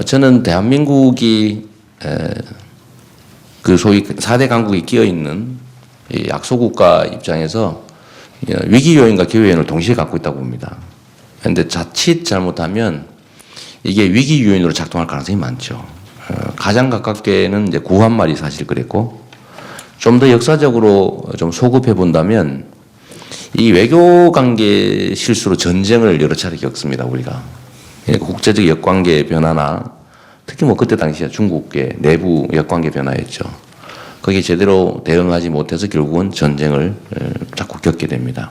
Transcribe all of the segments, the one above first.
저는 대한민국이 그 소위 4대 강국이 끼어 있는 약소국가 입장에서 위기 요인과 기회 요인을 동시에 갖고 있다고 봅니다. 그런데 자칫 잘못하면 이게 위기 요인으로 작동할 가능성이 많죠. 가장 가깝게는 이제 구한말이 사실 그랬고, 좀 더 역사적으로 좀 소급해 본다면 이 외교 관계 실수로 전쟁을 여러 차례 겪습니다, 우리가. 국제적 역관계 변화나 특히 뭐 그때 당시에 중국의 내부 역관계 변화였죠. 거기에 제대로 대응하지 못해서 결국은 전쟁을 자꾸 겪게 됩니다.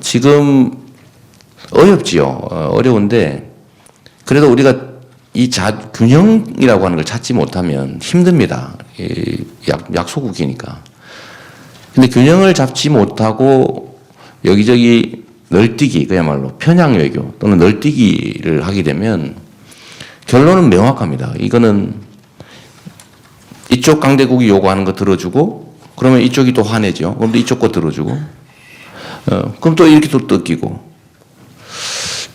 지금 어렵지요. 어려운데 그래도 우리가 이 균형이라고 하는 걸 찾지 못하면 힘듭니다. 약소국이니까. 근데 균형을 잡지 못하고 여기저기 널뛰기, 그야말로 편향 외교 또는 널뛰기를 하게 되면 결론은 명확합니다. 이거는 이쪽 강대국이 요구하는 거 들어주고, 그러면 이쪽이 또 화내죠. 그럼 또 이쪽 거 들어주고, 그럼 또 이렇게 또 뜯기고.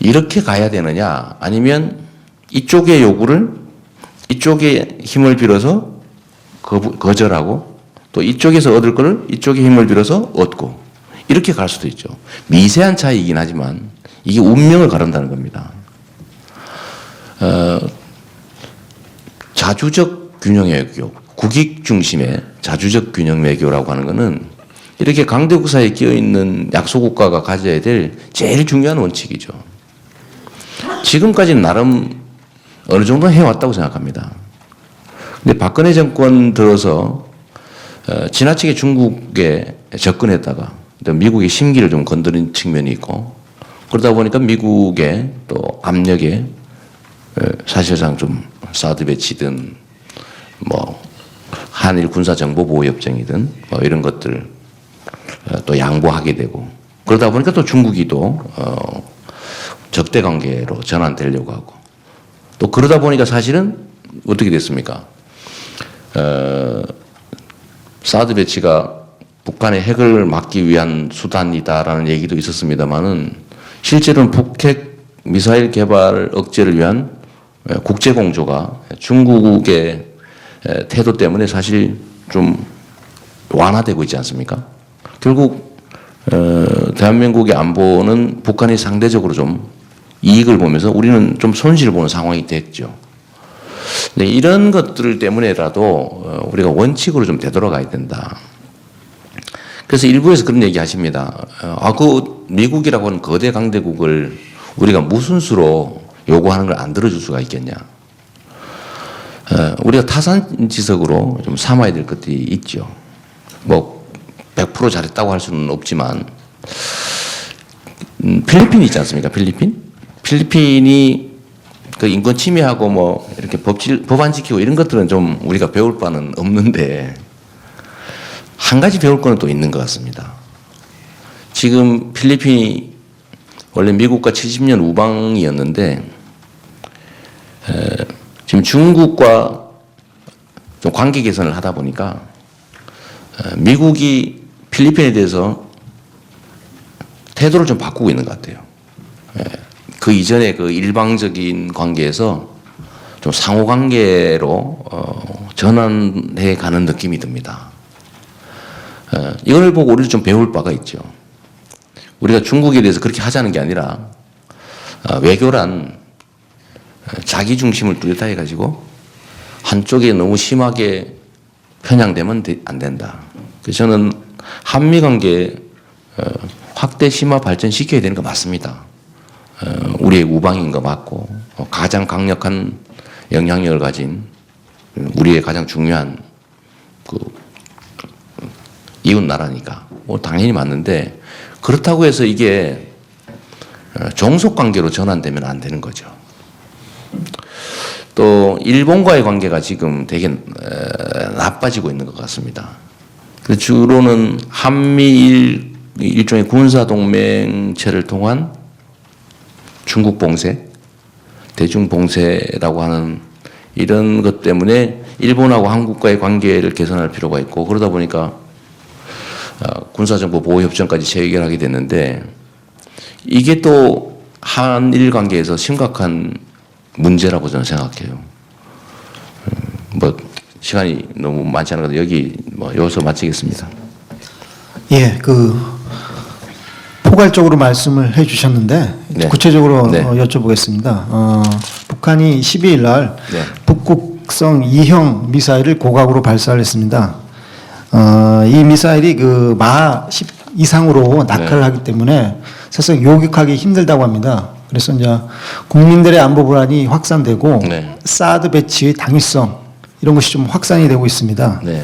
이렇게 가야 되느냐, 아니면 이쪽의 요구를 이쪽의 힘을 빌어서 거절하고, 또 이쪽에서 얻을 거를 이쪽의 힘을 빌어서 얻고, 이렇게 갈 수도 있죠. 미세한 차이이긴 하지만 이게 운명을 가른다는 겁니다. 자주적 균형 외교, 국익 중심의 자주적 균형 외교라고 하는 것은 이렇게 강대국 사이에 끼어 있는 약소국가가 가져야 될 제일 중요한 원칙이죠. 지금까지는 나름 어느 정도 해왔다고 생각합니다. 근데 박근혜 정권 들어서 지나치게 중국에 접근했다가 미국의 심기를 좀 건드린 측면이 있고, 그러다 보니까 미국의 또 압력에 사실상 좀 사드 배치든 뭐 한일 군사 정보 보호 협정이든 뭐 이런 것들 또 양보하게 되고, 그러다 보니까 또 중국이 또 적대 관계로 전환되려고 하고, 또 그러다 보니까 사실은 어떻게 됐습니까? 사드 배치가 북한의 핵을 막기 위한 수단이다라는 얘기도 있었습니다만은 실제로는 북핵 미사일 개발 억제를 위한 국제공조가 중국의 태도 때문에 사실 좀 완화되고 있지 않습니까? 결국 대한민국의 안보는 북한이 상대적으로 좀 이익을 보면서 우리는 좀 손실을 보는 상황이 됐죠. 네, 이런 것들 때문에라도 우리가 원칙으로 좀 되돌아가야 된다. 그래서 일부에서 그런 얘기 하십니다. 그 미국이라고 하는 거대 강대국을 우리가 무슨 수로 요구하는 걸 안 들어줄 수가 있겠냐. 우리가 타산지석으로 좀 삼아야 될 것들이 있죠. 뭐 100% 잘했다고 할 수는 없지만 필리핀이 있지 않습니까? 필리핀이 그 인권 침해하고 뭐 이렇게 법 안 지키고 이런 것들은 좀 우리가 배울 바는 없는데, 한 가지 배울 거는 또 있는 것 같습니다. 지금 필리핀이 원래 미국과 70년 우방이었는데 지금 중국과 좀 관계 개선을 하다 보니까 미국이 필리핀에 대해서 태도를 좀 바꾸고 있는 것 같아요. 그 이전에 그 일방적인 관계에서 좀 상호 관계로 전환해 가는 느낌이 듭니다. 이걸 보고 우리도 좀 배울 바가 있죠. 우리가 중국에 대해서 그렇게 하자는 게 아니라 외교란 자기 중심을 뚜렷하게 가지고 한쪽에 너무 심하게 편향되면 안 된다. 그래서 저는 한미 관계 확대 심화 발전시켜야 되는 거 맞습니다. 우리의 우방인 거 맞고, 가장 강력한 영향력을 가진 우리의 가장 중요한 그 이웃 나라니까 뭐 당연히 맞는데, 그렇다고 해서 이게 종속 관계로 전환되면 안 되는 거죠. 또 일본과의 관계가 지금 되게 나빠지고 있는 것 같습니다. 주로는 한미일 일종의 군사 동맹체를 통한 중국 봉쇄, 대중 봉쇄라고 하는 이런 것 때문에 일본하고 한국과의 관계를 개선할 필요가 있고, 그러다 보니까 군사정보 보호협정까지 체결하게 됐는데, 이게 또 한일 관계에서 심각한 문제라고 저는 생각해요. 뭐 시간이 너무 많지 않은 것 여기 뭐 여기서 마치겠습니다. 예, 포괄적으로 말씀을 해주셨는데 네. 구체적으로 네. 여쭤보겠습니다. 북한이 12일 날 네. 북극성 2형 미사일을 고각으로 발사를 했습니다. 이 미사일이 마 10 이상으로 낙하를 네. 하기 때문에 사실 요격하기 힘들다고 합니다. 그래서 이제 국민들의 안보 불안이 확산되고 네. 사드 배치의 당위성 이런 것이 좀 확산이 되고 있습니다. 네.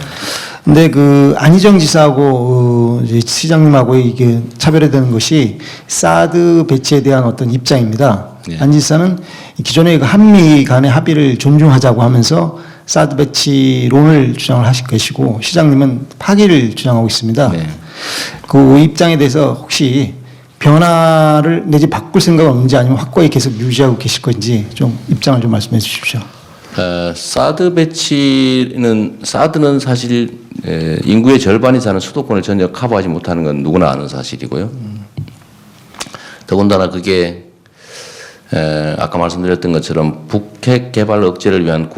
근데 안희정 지사하고 이제 시장님하고 이게 차별화되는 것이 사드 배치에 대한 어떤 입장입니다. 네. 안 지사는 기존의 한미 간의 합의를 존중하자고 하면서 사드 배치론을 주장을 하실 것이고 시장님은 파기를 주장하고 있습니다. 네. 그 입장에 대해서 혹시 변화를 내지 바꿀 생각은 없는지 아니면 확고히 계속 유지하고 계실 건지 좀 입장을 좀 말씀해 주십시오. 사드 배치는 사드는 사실 인구의 절반이 사는 수도권을 전혀 커버하지 못하는 건 누구나 아는 사실이고요. 더군다나 그게 아까 말씀드렸던 것처럼 북핵 개발 억제를 위한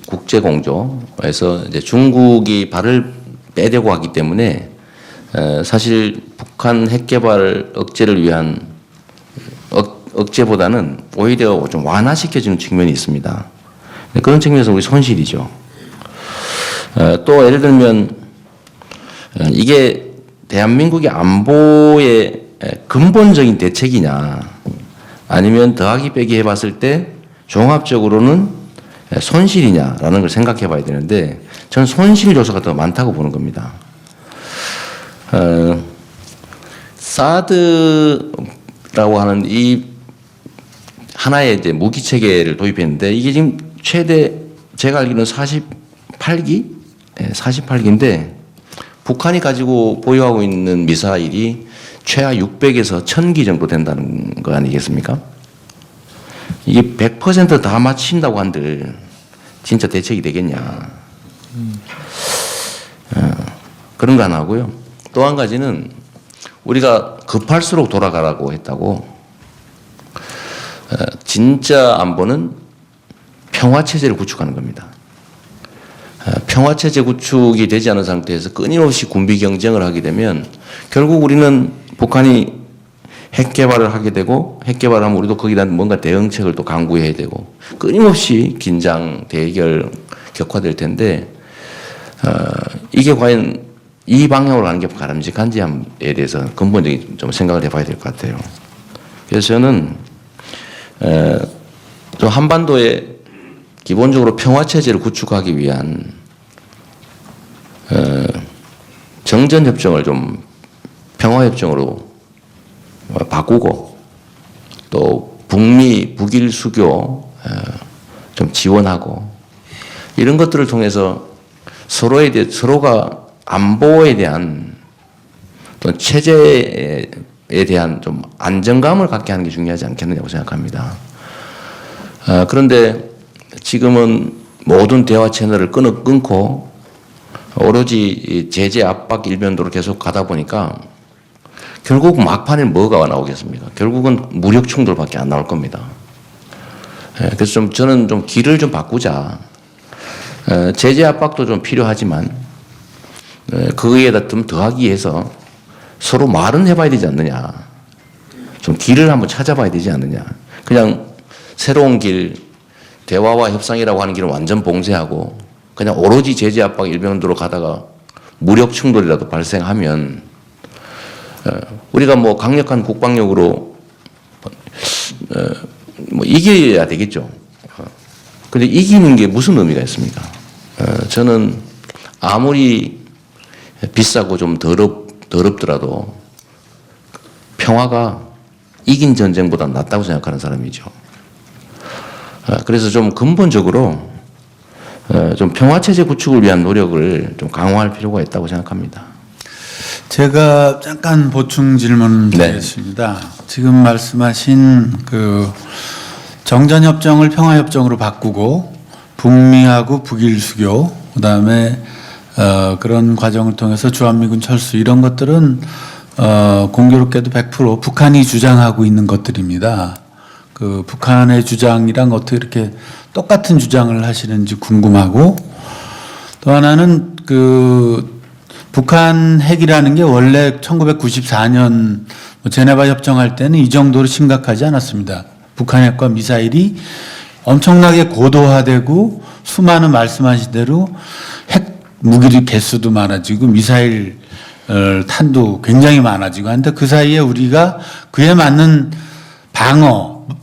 국제 공조에서 이제 중국이 발을 빼대고 하기 때문에 사실 북한 핵 개발 억제를 위한 억제보다는 오히려 좀 완화시켜주는 측면이 있습니다. 그런 측면에서 우리 손실이죠. 또 예를 들면 이게 대한민국의 안보의 근본적인 대책이냐 아니면 더하기 빼기 해봤을 때 종합적으로는 손실이냐라는 걸 생각해 봐야 되는데 저는 손실 요소가 더 많다고 보는 겁니다. 사드라고 하는 이 하나의 이제 무기 체계를 도입했는데 이게 지금 최대 제가 알기로는 48기인데 북한이 가지고 보유하고 있는 미사일이 최하 600에서 1000기 정도 된다는 거 아니겠습니까? 이게 100% 다 맞춘다고 한들 진짜 대책이 되겠냐? 그런 거 하나 하고요. 또 한 가지는 우리가 급할수록 돌아가라고 했다고 진짜 안보는 평화체제를 구축하는 겁니다. 평화체제 구축이 되지 않은 상태에서 끊임없이 군비 경쟁을 하게 되면 결국 우리는 북한이 핵 개발을 하게 되고 핵 개발을 하면 우리도 거기다 뭔가 대응책을 또 강구해야 되고 끊임없이 긴장, 대결 격화될 텐데 이게 과연 이 방향으로 가는 게 바람직한지에 대해서 근본적인 좀 생각을 해봐야 될 것 같아요. 그래서 저는 좀 한반도에 기본적으로 평화체제를 구축하기 위한 정전협정을 좀 평화협정으로 바꾸고 또 북미 북일 수교 좀 지원하고 이런 것들을 통해서 서로가 안보에 대한 또 체제에 대한 좀 안정감을 갖게 하는 게 중요하지 않겠느냐고 생각합니다. 그런데 지금은 모든 대화 채널을 끊고 오로지 제재 압박 일변도로 계속 가다 보니까 결국 막판에 뭐가 나오겠습니까? 결국은 무력 충돌밖에 안 나올 겁니다. 그래서 저는 좀 길을 좀 바꾸자. 제재 압박도 좀 필요하지만 거기에다 좀 더하기 위해서 서로 말은 해봐야 되지 않느냐. 좀 길을 한번 찾아봐야 되지 않느냐. 그냥 새로운 길, 대화와 협상이라고 하는 길은 완전 봉쇄하고 그냥 오로지 제재 압박 일변도로 가다가 무력 충돌이라도 발생하면 우리가 뭐 강력한 국방력으로 뭐 이겨야 되겠죠. 근데 이기는 게 무슨 의미가 있습니까? 저는 아무리 비싸고 좀 더럽더라도 평화가 이긴 전쟁보다 낫다고 생각하는 사람이죠. 그래서 좀 근본적으로 좀 평화체제 구축을 위한 노력을 좀 강화할 필요가 있다고 생각합니다. 제가 잠깐 보충 질문 드리겠습니다. 네. 지금 말씀하신 정전협정을 평화협정으로 바꾸고 북미하고 북일 수교, 그다음에 그런 과정을 통해서 주한미군 철수 이런 것들은 공교롭게도 100% 북한이 주장하고 있는 것들입니다. 그 북한의 주장이랑 어떻게 이렇게 똑같은 주장을 하시는지 궁금하고, 또 하나는 그 북한 핵이라는 게 원래 1994년 제네바 협정할 때는 이 정도로 심각하지 않았습니다. 북한 핵과 미사일이 엄청나게 고도화되고 수많은 말씀하신 대로 핵 무기 개수도 많아지고 미사일 탄도 굉장히 많아지고 한데 그 사이에 우리가 그에 맞는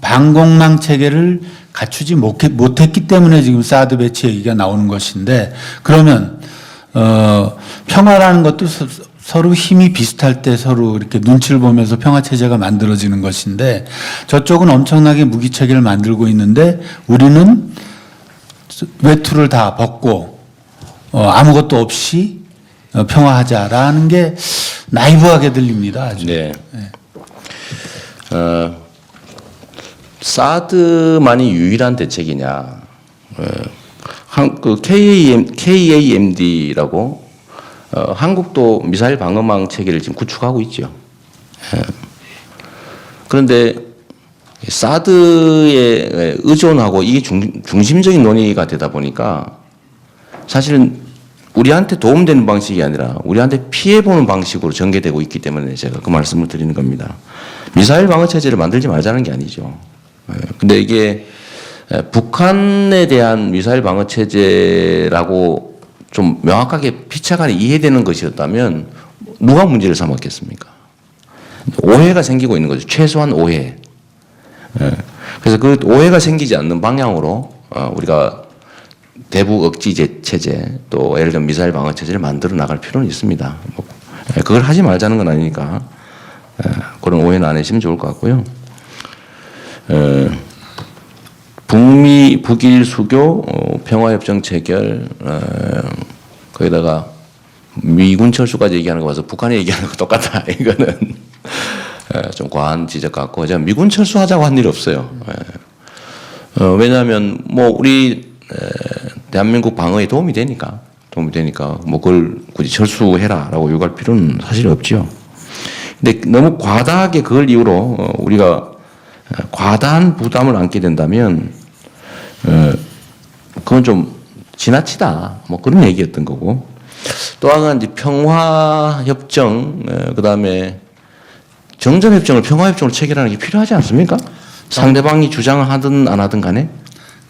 방공망 체계를 갖추지 못했기 때문에 지금 사드 배치 얘기가 나오는 것인데, 그러면 평화라는 것도 서로 힘이 비슷할 때 서로 이렇게 눈치를 보면서 평화 체제가 만들어지는 것인데, 저쪽은 엄청나게 무기 체계를 만들고 있는데 우리는 외투를 다 벗고 아무것도 없이 평화하자라는 게 나이브하게 들립니다. 아주. 네. 사드만이 유일한 대책이냐? 그 KAMD라고 한국도 미사일 방어망 체계를 지금 구축하고 있죠. 그런데 사드에 의존하고 이게 중심적인 논의가 되다 보니까 사실은 우리한테 도움되는 방식이 아니라 우리한테 피해보는 방식으로 전개되고 있기 때문에 제가 그 말씀을 드리는 겁니다. 미사일 방어 체제를 만들지 말자는 게 아니죠. 근데 이게 북한에 대한 미사일 방어 체제라고 좀 명확하게 피차간에 이해되는 것이었다면 누가 문제를 삼았겠습니까? 오해가 생기고 있는 거죠. 최소한 오해. 그래서 그 오해가 생기지 않는 방향으로 우리가 대북 억지 체제, 또 예를 들면 미사일 방어 체제를 만들어 나갈 필요는 있습니다. 그걸 하지 말자는 건 아니니까 그런 오해는 안 하시면 좋을 것 같고요. 북미 북일 수교 평화협정 체결, 거기다가 미군 철수까지 얘기하는 거 봐서 북한이 얘기하는 거 똑같다. 이거는 좀 과한 지적 같고, 제가 미군 철수하자고 한 일이 없어요. 왜냐하면 뭐 우리 대한민국 방어에 도움이 되니까 뭐 그걸 굳이 철수해라라고 요구할 필요는 사실 없죠. 근데 너무 과다하게 그걸 이유로 우리가 과다한 부담을 안게 된다면 그건 좀 지나치다 뭐 그런 얘기였던 거고, 또 하나 이제 평화협정, 그다음에 정전협정을 평화협정으로 체결하는 게 필요하지 않습니까? 상대방이 주장을 하든 안 하든 간에.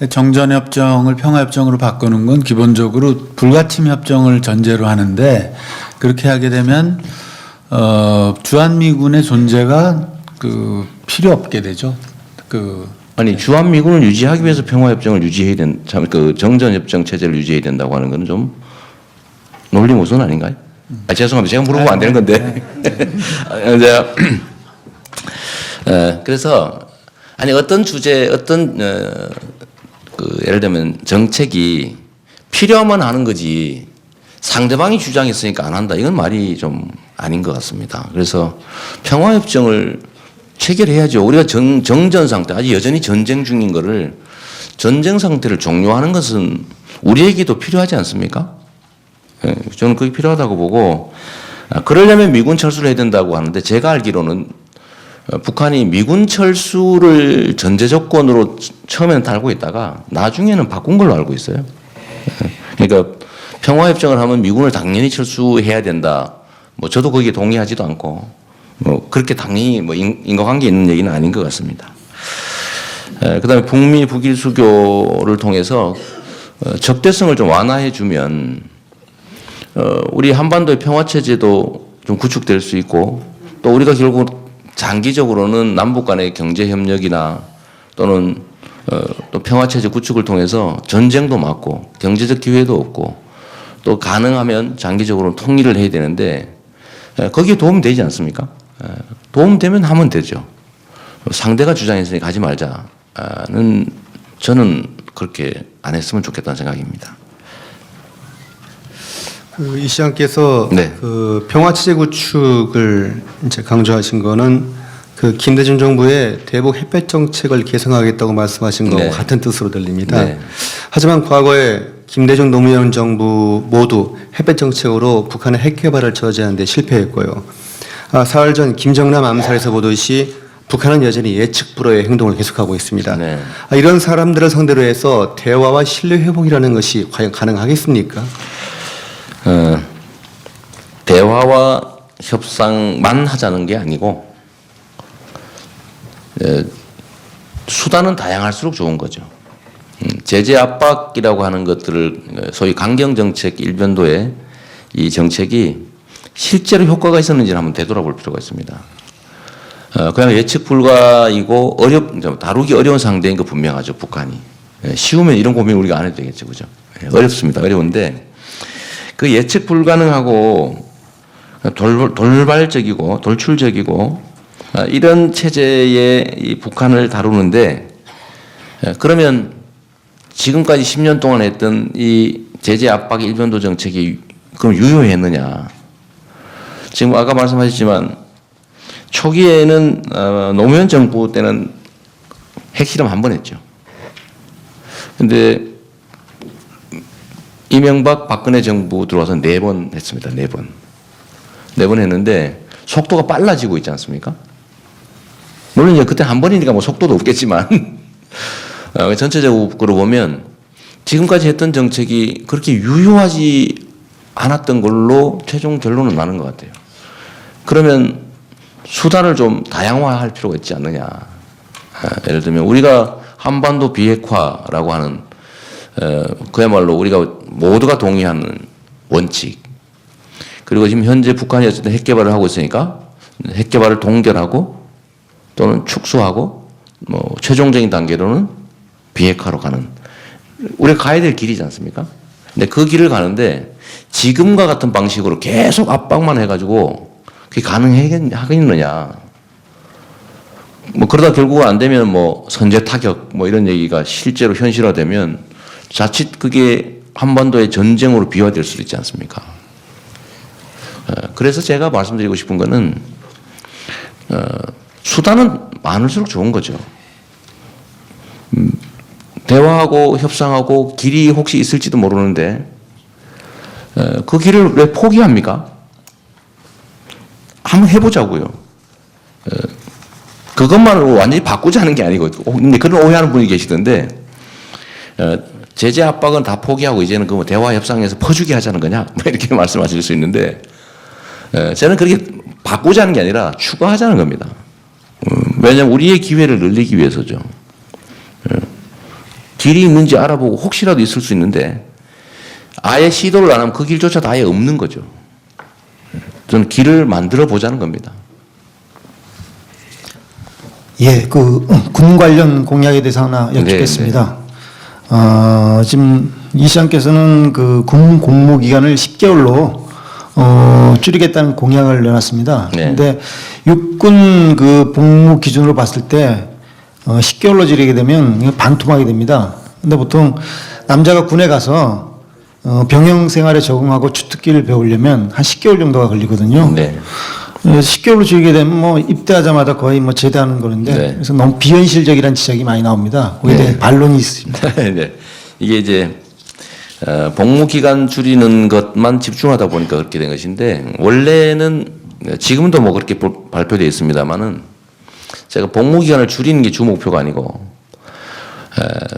정전협정을 평화협정으로 바꾸는 건 기본적으로 불가침 협정을 전제로 하는데, 그렇게 하게 되면 주한미군의 존재가 그 필요 없게 되죠. 아니 주한미군을 유지하기 위해서 평화협정을 유지해야 그 정전협정 체제를 유지해야 된다고 하는 건 좀 논리모순 아닌가요? 죄송합니다. 제가 물어보면 안 되는 건데. 그래서 아니 어떤 주제, 어떤 예를 들면 정책이 필요하면 하는 거지 상대방이 주장했으니까 안 한다, 이건 말이 좀 아닌 것 같습니다. 그래서 평화협정을 체결해야죠. 우리가 정전 상태, 아직 여전히 전쟁 중인 거를, 전쟁 상태를 종료하는 것은 우리에게도 필요하지 않습니까? 저는 그게 필요하다고 보고, 그러려면 미군 철수를 해야 된다고 하는데, 제가 알기로는 북한이 미군 철수를 전제 조건으로 처음에는 달고 있다가 나중에는 바꾼 걸로 알고 있어요. 그러니까 평화협정을 하면 미군을 당연히 철수해야 된다, 뭐 저도 거기에 동의하지도 않고, 뭐 그렇게 당연히 뭐 인과관계 있는 얘기는 아닌 것 같습니다. 그다음에 북미 북일 수교를 통해서 적대성을 좀 완화해 주면 우리 한반도의 평화 체제도 좀 구축될 수 있고, 또 우리가 결국 장기적으로는 남북 간의 경제 협력이나 또는 또 평화 체제 구축을 통해서 전쟁도 막고 경제적 기회도 없고, 또 가능하면 장기적으로 통일을 해야 되는데 거기에 도움이 되지 않습니까? 도움되면 하면 되죠. 상대가 주장했으니까 하지 말자는 저는 그렇게 안 했으면 좋겠다는 생각입니다. 이 시장께서 네. 그 평화체제 구축을 이제 강조하신 거는 그 김대중 정부의 대북 햇볕 정책을 개선하겠다고 말씀하신 거하고 네. 같은 뜻으로 들립니다. 네. 하지만 과거에 김대중 노무현 정부 모두 햇볕 정책으로 북한의 핵 개발을 저지하는 데 실패했고요. 사흘 전 김정남 암살에서 보듯이 북한은 여전히 예측 불허의 행동을 계속하고 있습니다. 네. 이런 사람들을 상대로 해서 대화와 신뢰 회복이라는 것이 과연 가능하겠습니까? 대화와 협상만 하자는 게 아니고 수단은 다양할수록 좋은 거죠. 제재 압박이라고 하는 것들을 소위 강경정책 일변도의 이 정책이 실제로 효과가 있었는지를 한번 되돌아볼 필요가 있습니다. 그냥 예측 불가이고 다루기 어려운 상대인 거 분명하죠, 북한이. 쉬우면 이런 고민 우리가 안 해도 되겠죠, 그죠? 어렵습니다. 어려운데 그 예측 불가능하고 돌발적이고 돌출적이고 이런 체제의 이 북한을 다루는데 그러면 지금까지 10년 동안 했던 이 제재 압박 일변도 정책이 그럼 유효했느냐? 지금 아까 말씀하셨지만 초기에는 노무현 정부 때는 핵실험 한 번 했죠. 근데 이명박 박근혜 정부 들어와서 4번 했습니다. 4번. 4번 했는데 속도가 빨라지고 있지 않습니까? 물론 이제 그때 한 번이니까 뭐 속도도 없겠지만 전체적으로 보면 지금까지 했던 정책이 그렇게 유효하지 않았던 걸로 최종 결론은 나는 것 같아요. 그러면 수단을 좀 다양화할 필요가 있지 않느냐. 예를 들면 우리가 한반도 비핵화라고 하는 그야말로 우리가 모두가 동의하는 원칙, 그리고 지금 현재 북한이 어쨌든 핵 개발을 하고 있으니까 핵 개발을 동결하고 또는 축소하고 뭐 최종적인 단계로는 비핵화로 가는 우리가 가야 될 길이지 않습니까? 근데 그 길을 가는데 지금과 같은 방식으로 계속 압박만 해가지고 그게 가능하겠느냐? 뭐 그러다 결국은 안 되면 뭐 선제 타격 뭐 이런 얘기가 실제로 현실화되면 자칫 그게 한반도의 전쟁으로 비화될 수도 있지 않습니까? 그래서 제가 말씀드리고 싶은 거는 수단은 많을수록 좋은 거죠. 대화하고 협상하고 길이 혹시 있을지도 모르는데 그 길을 왜 포기합니까? 한번 해보자고요. 그것만으로 완전히 바꾸자는 게 아니고, 근데 그런 오해하는 분이 계시던데, 제재 압박은 다 포기하고 이제는 그 대화 협상에서 퍼주기 하자는 거냐? 뭐 이렇게 말씀하실 수 있는데, 저는 그렇게 바꾸자는 게 아니라 추가하자는 겁니다. 왜냐하면 우리의 기회를 늘리기 위해서죠. 길이 있는지 알아보고 혹시라도 있을 수 있는데, 아예 시도를 안 하면 그 길조차도 아예 없는 거죠. 저는 길을 만들어 보자는 겁니다. 예, 그 군 관련 공약에 대해서 하나 여쭙겠습니다. 지금 이 시장께서는 그 군 복무 기간을 10개월로 줄이겠다는 공약을 내놨습니다. 그런데 네. 육군 그 복무 기준으로 봤을 때 10개월로 줄이게 되면 이거 반토막이 됩니다. 근데 보통 남자가 군에 가서 병영 생활에 적응하고 주특기를 배우려면 한 10개월 정도가 걸리거든요. 네. 10개월로 줄이게 되면 뭐 입대하자마자 거의 뭐 제대하는 거는데 네. 그래서 너무 비현실적이라는 지적이 많이 나옵니다. 거기에 대해 반론이 있습니다. 네. 이게 이제 복무 기간 줄이는 것만 집중하다 보니까 그렇게 된 것인데 원래는 지금도 뭐 그렇게 발표되어 있습니다만은 제가 복무 기간을 줄이는 게 주 목표가 아니고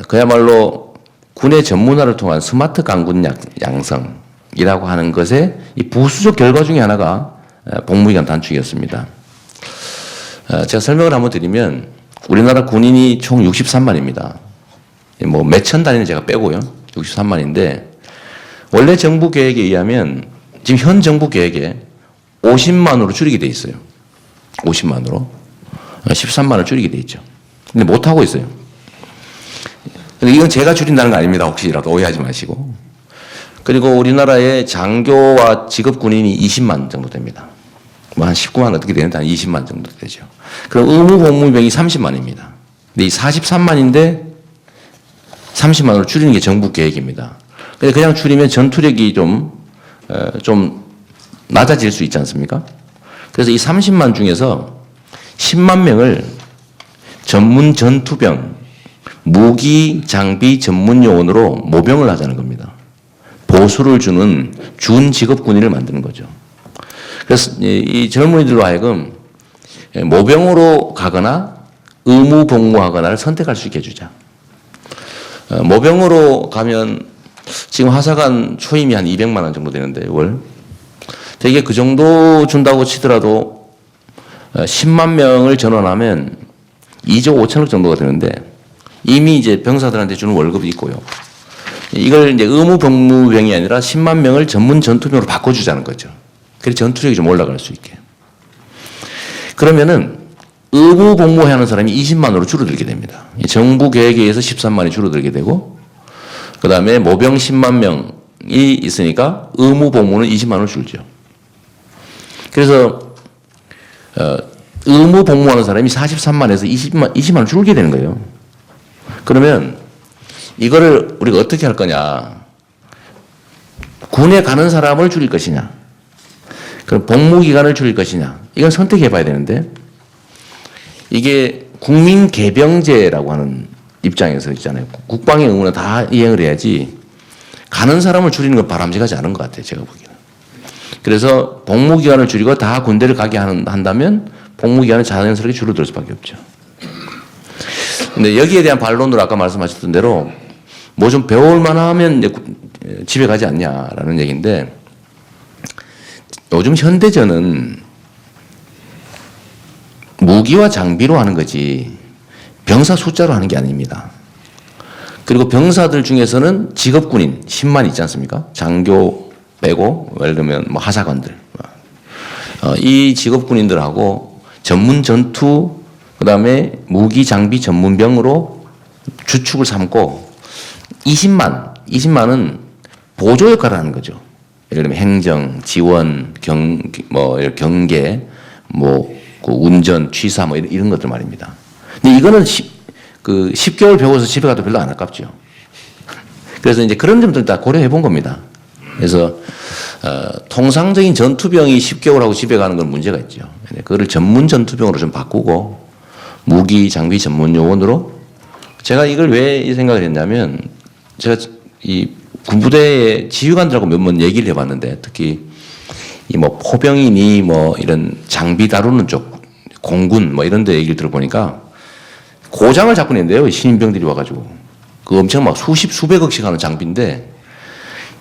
그야말로 군의 전문화를 통한 스마트 강군 양성이라고 하는 것의 이 부수적 결과 중에 하나가 복무기간 단축이었습니다. 제가 설명을 한번 드리면 우리나라 군인이 총 63만입니다. 뭐 몇천 단위는 제가 빼고요. 63만인데 원래 정부 계획에 의하면 지금 현 정부 계획에 50만으로 줄이게 돼 있어요. 50만으로. 13만을 줄이게 돼 있죠. 근데 못하고 있어요. 이건 제가 줄인다는 거 아닙니다. 혹시라도 오해하지 마시고. 그리고 우리나라의 장교와 직업 군인이 20만 정도 됩니다. 뭐 한 19만 어떻게 되는데 한 20만 정도 되죠. 그럼 의무 복무병이 30만입니다. 근데 이 43만인데 30만으로 줄이는 게 정부 계획입니다. 근데 그냥 줄이면 전투력이 좀 낮아질 수 있지 않습니까? 그래서 이 30만 중에서 10만 명을 전문 전투병, 무기, 장비 전문 요원으로 모병을 하자는 겁니다. 보수를 주는 준 직업 군인을 만드는 거죠. 그래서 이 젊은이들로 하여금 모병으로 가거나 의무 복무하거나를 선택할 수 있게 해주자. 모병으로 가면 지금 하사관 초임이 한 200만 원 정도 되는데 월. 되게 그 정도 준다고 치더라도 10만 명을 전원하면 2조 5천억 정도가 되는데 이미 이제 병사들한테 주는 월급이 있고요. 이걸 이제 의무 복무병이 아니라 10만 명을 전문 전투병으로 바꿔주자는 거죠. 그래서 전투력이 좀 올라갈 수 있게. 그러면은 의무 복무해야 하는 사람이 20만으로 줄어들게 됩니다. 정부 계획에 의해서 13만이 줄어들게 되고, 그 다음에 모병 10만 명이 있으니까 의무 복무는 20만으로 줄죠. 그래서 의무 복무하는 사람이 43만에서 20만 줄게 되는 거예요. 그러면 이거를 우리가 어떻게 할 거냐? 군에 가는 사람을 줄일 것이냐? 그럼 복무 기간을 줄일 것이냐? 이건 선택해 봐야 되는데 이게 국민 개병제라고 하는 입장에서 있잖아요. 국방의 의무는 다 이행을 해야지 가는 사람을 줄이는 건 바람직하지 않은 것 같아요. 제가 보기에는. 그래서 복무 기간을 줄이고 다 군대를 가게 한다면 복무 기간은 자연스럽게 줄어들 수밖에 없죠. 근데 여기에 대한 반론으로 아까 말씀하셨던 대로 뭐 좀 배울 만하면 이제 집에 가지 않냐라는 얘기인데 요즘 현대전은 무기와 장비로 하는 거지 병사 숫자로 하는 게 아닙니다. 그리고 병사들 중에서는 직업군인 10만 있지 않습니까? 장교 빼고 예를 들면 뭐 하사관들 이 직업군인들하고 전문 전투 그다음에 무기 장비 전문병으로 주축을 삼고 20만은 보조 역할을 하는 거죠. 예를 들면 행정, 지원, 경계, 그 운전, 취사 뭐 이런 것들 말입니다. 근데 이거는 10개월 배워서 집에 가도 별로 안 아깝죠. 그래서 이제 그런 점들 다 고려해 본 겁니다. 그래서 통상적인 전투병이 10개월하고 집에 가는 건 문제가 있죠. 그거를 전문 전투병으로 좀 바꾸고 무기 장비 전문 요원으로 제가 이걸 왜 이 생각을 했냐면 제가 이 군부대의 지휘관들하고 몇 번 얘기를 해봤는데 특히 이 뭐 포병이니 뭐 이런 장비 다루는 쪽 공군 뭐 이런 데 얘기를 들어보니까 고장을 자꾸 낸대요. 신인병들이 와가지고 그 엄청 막 수백억씩 하는 장비인데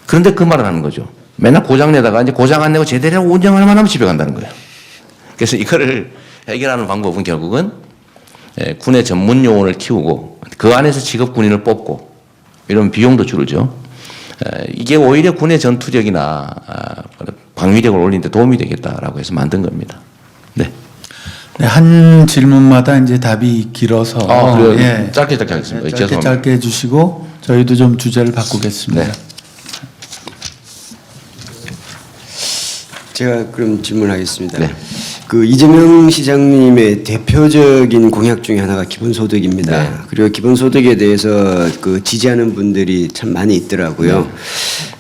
그런데 그 말을 하는 거죠. 맨날 고장 내다가 이제 고장 안 내고 제대로 운영할 만하면 집에 간다는 거예요. 그래서 이거를 해결하는 방법은 결국은 군의 전문 요원을 키우고 그 안에서 직업 군인을 뽑고 이런 비용도 줄죠. 이게 오히려 군의 전투력이나 방위력을 올리는 데 도움이 되겠다라고 해서 만든 겁니다. 네. 네, 한 질문마다 이제 답이 길어서 그래요? 예. 짧게 하겠습니다. 짧게 죄송합니다. 짧게 해주시고 저희도 좀 주제를 바꾸겠습니다. 네. 제가 그럼 질문하겠습니다. 네. 그 이재명 시장님의 대표적인 공약 중에 하나가 기본소득입니다. 네. 그리고 기본소득에 대해서 그 지지하는 분들이 참 많이 있더라고요. 네.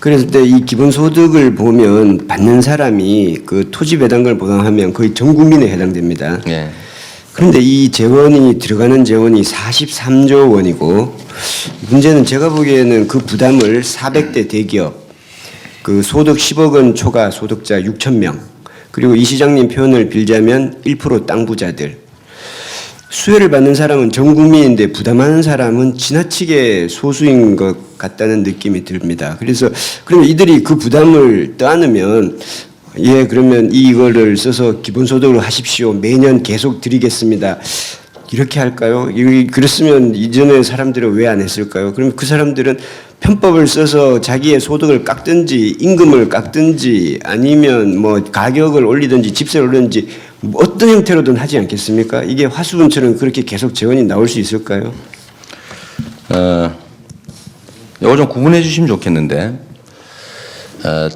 그래서 이 기본소득을 보면 받는 사람이 그 토지 배당을 보상하면 거의 전 국민에 해당됩니다. 네. 그런데 이 재원이 들어가는 재원이 43조 원이고 문제는 제가 보기에는 그 부담을 400대 대기업 그 소득 10억 원 초과 소득자 6천 명 그리고 이 시장님 표현을 빌자면 1% 땅 부자들 수혜를 받는 사람은 전 국민인데 부담하는 사람은 지나치게 소수인 것 같다는 느낌이 듭니다. 그래서 그러면 이들이 그 부담을 떠안으면 예 그러면 이거를 써서 기본소득으로 하십시오. 매년 계속 드리겠습니다. 이렇게 할까요? 그랬으면 이전에 사람들은 왜 안 했을까요? 그러면 그 사람들은 편법을 써서 자기의 소득을 깎든지 임금을 깎든지 아니면 뭐 가격을 올리든지 집세를 올리든지 뭐 어떤 형태로든 하지 않겠습니까? 이게 화수분처럼 그렇게 계속 재원이 나올 수 있을까요? 이거 좀 구분해 주시면 좋겠는데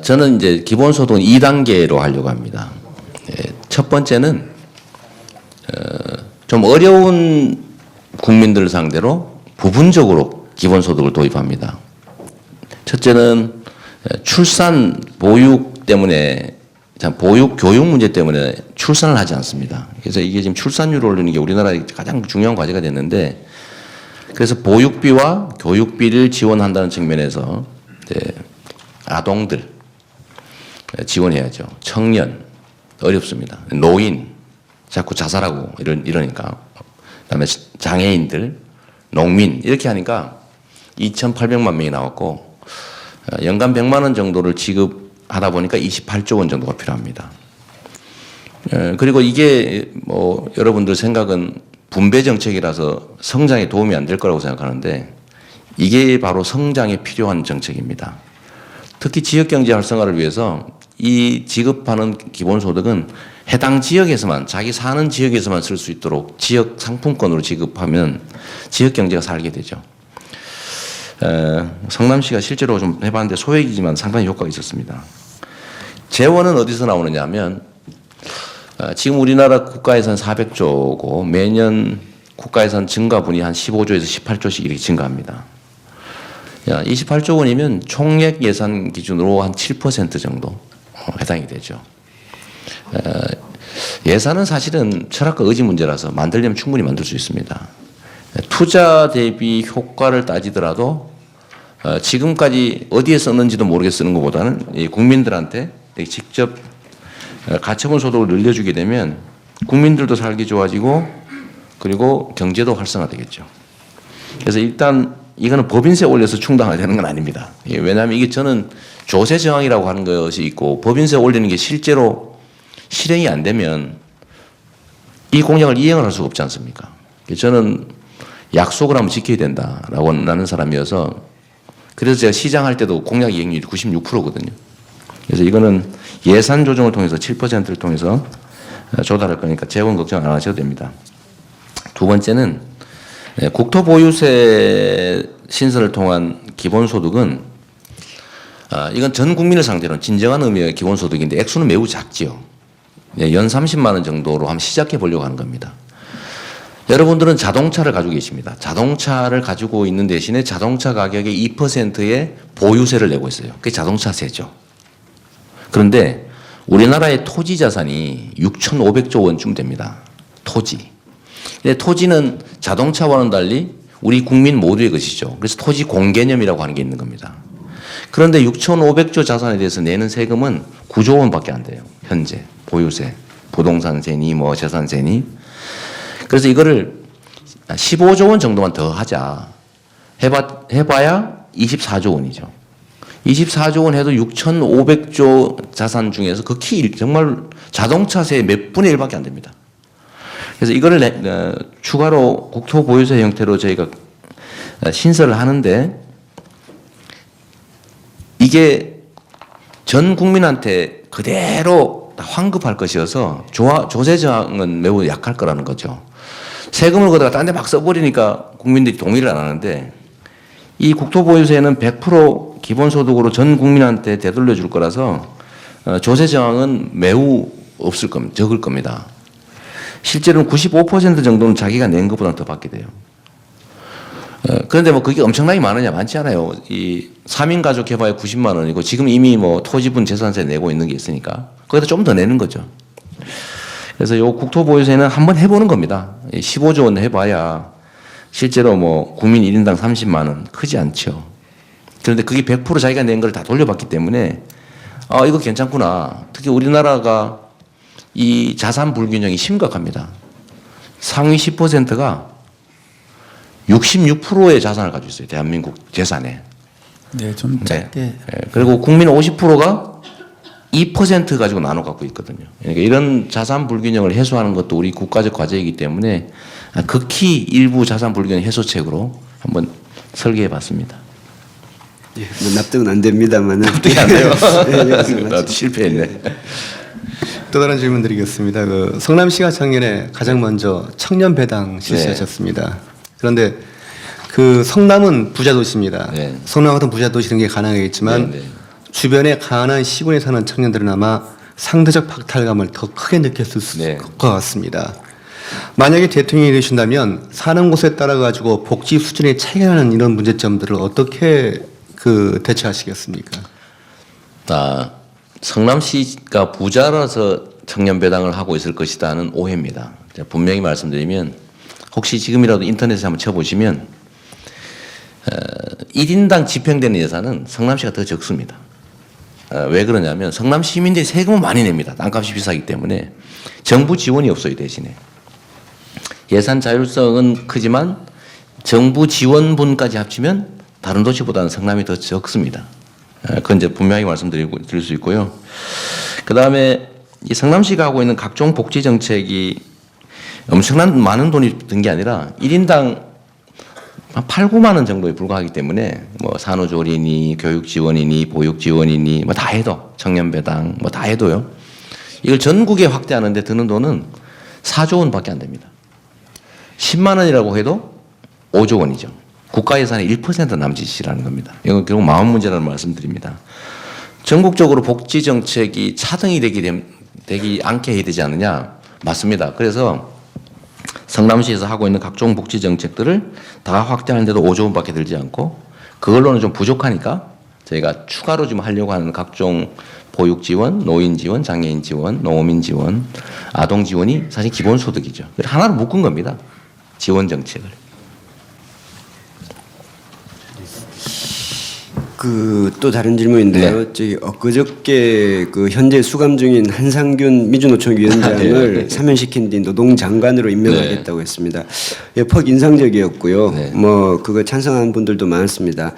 저는 이제 기본소득은 2단계로 하려고 합니다. 첫 번째는 좀 어려운 국민들을 상대로 부분적으로 기본소득을 도입합니다. 첫째는 출산 보육 때문에 보육 교육 문제 때문에 출산을 하지 않습니다. 그래서 이게 지금 출산율을 올리는 게 우리나라의 가장 중요한 과제가 됐는데 그래서 보육비와 교육비를 지원한다는 측면에서 아동들 지원해야죠. 청년 어렵습니다. 노인 자꾸 자살하고 이러니까. 그다음에 장애인들, 농민 이렇게 하니까 2,800만 명이 나왔고 연간 100만 원 정도를 지급하다 보니까 28조 원 정도가 필요합니다. 그리고 이게 뭐 여러분들 생각은 분배 정책이라서 성장에 도움이 안 될 거라고 생각하는데 이게 바로 성장에 필요한 정책입니다. 특히 지역경제 활성화를 위해서 이 지급하는 기본소득은 해당 지역에서만 자기 사는 지역에서만 쓸 수 있도록 지역 상품권으로 지급하면 지역경제가 살게 되죠. 성남시가 실제로 좀 해봤는데 소액이지만 상당히 효과가 있었습니다. 재원은 어디서 나오느냐 하면 지금 우리나라 국가예산 400조고 매년 국가예산 증가분이 한 15조에서 18조씩 이렇게 증가합니다. 28조 원이면 총액 예산 기준으로 한 7% 정도 해당이 되죠. 예산은 사실은 철학과 의지 문제라서 만들려면 충분히 만들 수 있습니다. 투자 대비 효과를 따지더라도 지금까지 어디에 썼는지도 모르게 쓰는 것보다는 국민들한테 직접 가처분 소득을 늘려주게 되면 국민들도 살기 좋아지고 그리고 경제도 활성화되겠죠. 그래서 일단 이거는 법인세 올려서 충당되는 건 아닙니다. 왜냐하면 이게 저는 조세 저항이라고 하는 것이 있고 법인세 올리는 게 실제로 실행이 안 되면 이 공약을 이행을 할 수가 없지 않습니까? 저는 약속을 한번 지켜야 된다라고 하는 사람이어서 그래서 제가 시장할 때도 공약 이행률이 96%거든요. 그래서 이거는 예산 조정을 통해서 7%를 통해서 조달할 거니까 재원 걱정 안 하셔도 됩니다. 두 번째는 국토보유세 신설을 통한 기본소득은 이건 전 국민을 상대로 진정한 의미의 기본소득인데 액수는 매우 작지요. 연 30만 원 정도로 한번 시작해 보려고 하는 겁니다. 여러분들은 자동차를 가지고 계십니다. 자동차를 가지고 있는 대신에 자동차 가격의 2%의 보유세를 내고 있어요. 그게 자동차세죠. 그런데 우리나라의 토지 자산이 6,500조 원쯤 됩니다. 토지. 근데 토지는 자동차와는 달리 우리 국민 모두의 것이죠. 그래서 토지 공개념이라고 하는 게 있는 겁니다. 그런데 6,500조 자산에 대해서 내는 세금은 9조 원밖에 안 돼요. 현재 보유세, 부동산세니 뭐 재산세니. 그래서 이거를 15조 원 정도만 더 하자. 해봐야 24조 원이죠. 24조 원 해도 6,500조 자산 중에서 극히 정말 자동차세 몇 분의 1밖에 안 됩니다. 그래서 이거를 추가로 국토보유세 형태로 저희가 신설을 하는데 이게 전 국민한테 그대로 환급할 것이어서 조세 저항은 매우 약할 거라는 거죠. 세금을 거다가 딴 데 막 써버리니까 국민들이 동의를 안 하는데 이 국토보유세는 100% 기본소득으로 전 국민한테 되돌려 줄 거라서 조세 저항은 매우 없을 겁니다. 적을 겁니다. 실제로는 95% 정도는 자기가 낸 것보다 더 받게 돼요. 그런데 뭐 그게 엄청나게 많으냐? 많지 않아요. 이 3인 가족 해봐야 90만 원이고 지금 이미 뭐 토지분 재산세 내고 있는 게 있으니까 거기다 좀 더 내는 거죠. 그래서 요 국토보유세는 한번 해보는 겁니다. 15조 원 해봐야 실제로 뭐 국민 1인당 30만 원 크지 않죠. 그런데 그게 100% 자기가 낸 걸 다 돌려받기 때문에 이거 괜찮구나. 특히 우리나라가 이 자산 불균형이 심각합니다. 상위 10%가 66%의 자산을 가지고 있어요. 대한민국 재산에. 네, 좀 짧게. 네. 그리고 국민 50%가 2% 가지고 나눠 갖고 있거든요. 그러니까 이런 자산 불균형을 해소하는 것도 우리 국가적 과제이기 때문에 극히 일부 자산 불균형 해소책으로 한번 설계해 봤습니다. 예, 뭐 납득은 안 됩니다만은. 납득이 안 돼요. 네, 나도 실패했네. 또 다른 질문 드리겠습니다. 그 성남시가 작년에 가장 먼저 청년 배당 실시하셨습니다. 그런데 그 성남은 부자 도시입니다. 네. 성남 같은 부자 도시는 게 가능하겠지만 네. 주변에 가난한 시골에 사는 청년들은 아마 상대적 박탈감을 더 크게 느꼈을 것 같습니다. 만약에 대통령이 되신다면 사는 곳에 따라 가지고 복지 수준의 차이가 나는 이런 문제점들을 어떻게 대처하시겠습니까? 성남시가 부자라서 청년 배당을 하고 있을 것이다는 오해입니다. 제가 분명히 말씀드리면 혹시 지금이라도 인터넷에 한번 쳐보시면 1인당 집행되는 예산은 성남시가 더 적습니다. 왜 그러냐면 성남 시민들이 세금을 많이 냅니다. 땅값이 비싸기 때문에 정부 지원이 없어요 대신에. 예산 자율성은 크지만 정부 지원분까지 합치면 다른 도시보다는 성남이 더 적습니다. 그건 이제 분명히 드릴 수 있고요. 그 다음에 이 성남시가 하고 있는 각종 복지 정책이 엄청난 많은 돈이 든 게 아니라 1인당 한 8, 9만 원 정도에 불과하기 때문에 뭐 산후조리니 교육 지원이니 보육 지원이니 뭐 다 해도 청년 배당 뭐 다 해도요. 이걸 전국에 확대하는데 드는 돈은 4조 원밖에 안 됩니다. 10만 원이라고 해도 5조 원이죠. 국가 예산의 1% 남짓이라는 겁니다. 이건 결국 마음 문제라는 말씀드립니다. 전국적으로 복지 정책이 차등이 되기 않게 해야 되지 않느냐? 맞습니다. 그래서 성남시에서 하고 있는 각종 복지 정책들을 다 확대하는데도 5조 원밖에 들지 않고 그걸로는 좀 부족하니까 저희가 추가로 좀 하려고 하는 각종 보육 지원, 노인 지원, 장애인 지원, 농어민 지원, 아동 지원이 사실 기본소득이죠. 하나로 묶은 겁니다. 지원 정책을. 그 또 다른 질문인데요. 저기 엊그저께 그 현재 수감 중인 한상균 민주노총 위원장을 사면시킨 뒤 노동장관으로 임명하겠다고 했습니다. 예, 퍽 인상적이었고요. 뭐 그거 찬성하는 분들도 많습니다.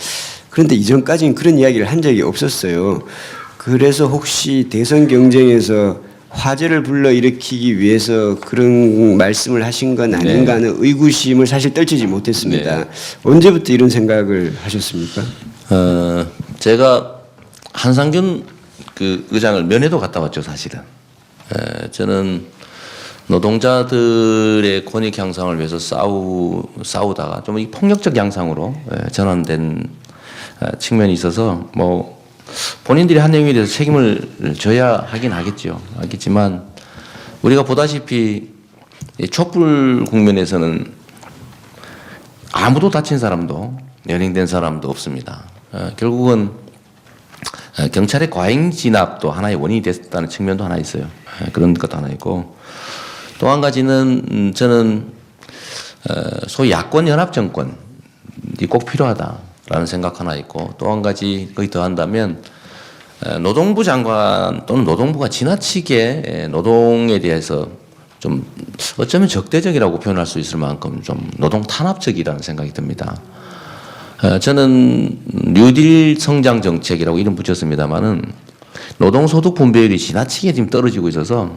그런데 이전까지는 그런 이야기를 한 적이 없었어요. 그래서 혹시 대선 경쟁에서 화제를 불러일으키기 위해서 그런 말씀을 하신 건 아닌가 하는 의구심을 사실 떨치지 못했습니다. 언제부터 이런 생각을 하셨습니까? 제가 한상균 그 의장을 면회도 갔다 왔죠, 사실은. 저는 노동자들의 권익 향상을 위해서 싸우다가 좀 이 폭력적 양상으로 전환된 측면이 있어서 뭐 본인들이 한 행위에 대해서 책임을 져야 하긴 하겠지만 우리가 보다시피 이 촛불 국면에서는 아무도 다친 사람도 연행된 사람도 없습니다. 결국은 경찰의 과잉 진압도 하나의 원인이 됐다는 측면도 하나 있어요. 그런 것도 하나 있고 또 한 가지는 저는 소위 야권 연합 정권이 꼭 필요하다라는 생각 하나 있고 또 한 가지 거기 더한다면 노동부 장관 또는 노동부가 지나치게 노동에 대해서 좀 어쩌면 적대적이라고 표현할 수 있을 만큼 좀 노동 탄압적이라는 생각이 듭니다. 저는 뉴딜 성장 정책이라고 이름 붙였습니다만은 노동소득 분배율이 지나치게 지금 떨어지고 있어서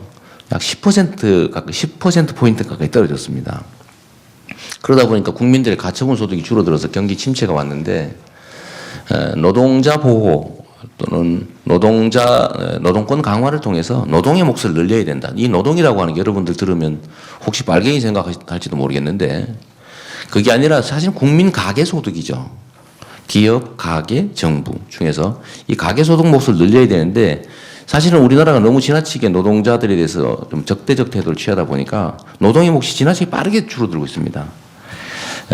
약 10% 가까이 10% 가까이 떨어졌습니다. 그러다 보니까 국민들의 가처분 소득이 줄어들어서 경기 침체가 왔는데 노동자 보호 또는 노동권 강화를 통해서 노동의 몫을 늘려야 된다. 이 노동이라고 하는 게 여러분들 들으면 혹시 빨갱이 생각할지도 모르겠는데 그게 아니라 사실 국민 가계소득이죠. 기업, 가계, 정부 중에서 이 가계소득 몫을 늘려야 되는데 사실은 우리나라가 너무 지나치게 노동자들에 대해서 좀 적대적 태도를 취하다 보니까 노동의 몫이 지나치게 빠르게 줄어들고 있습니다.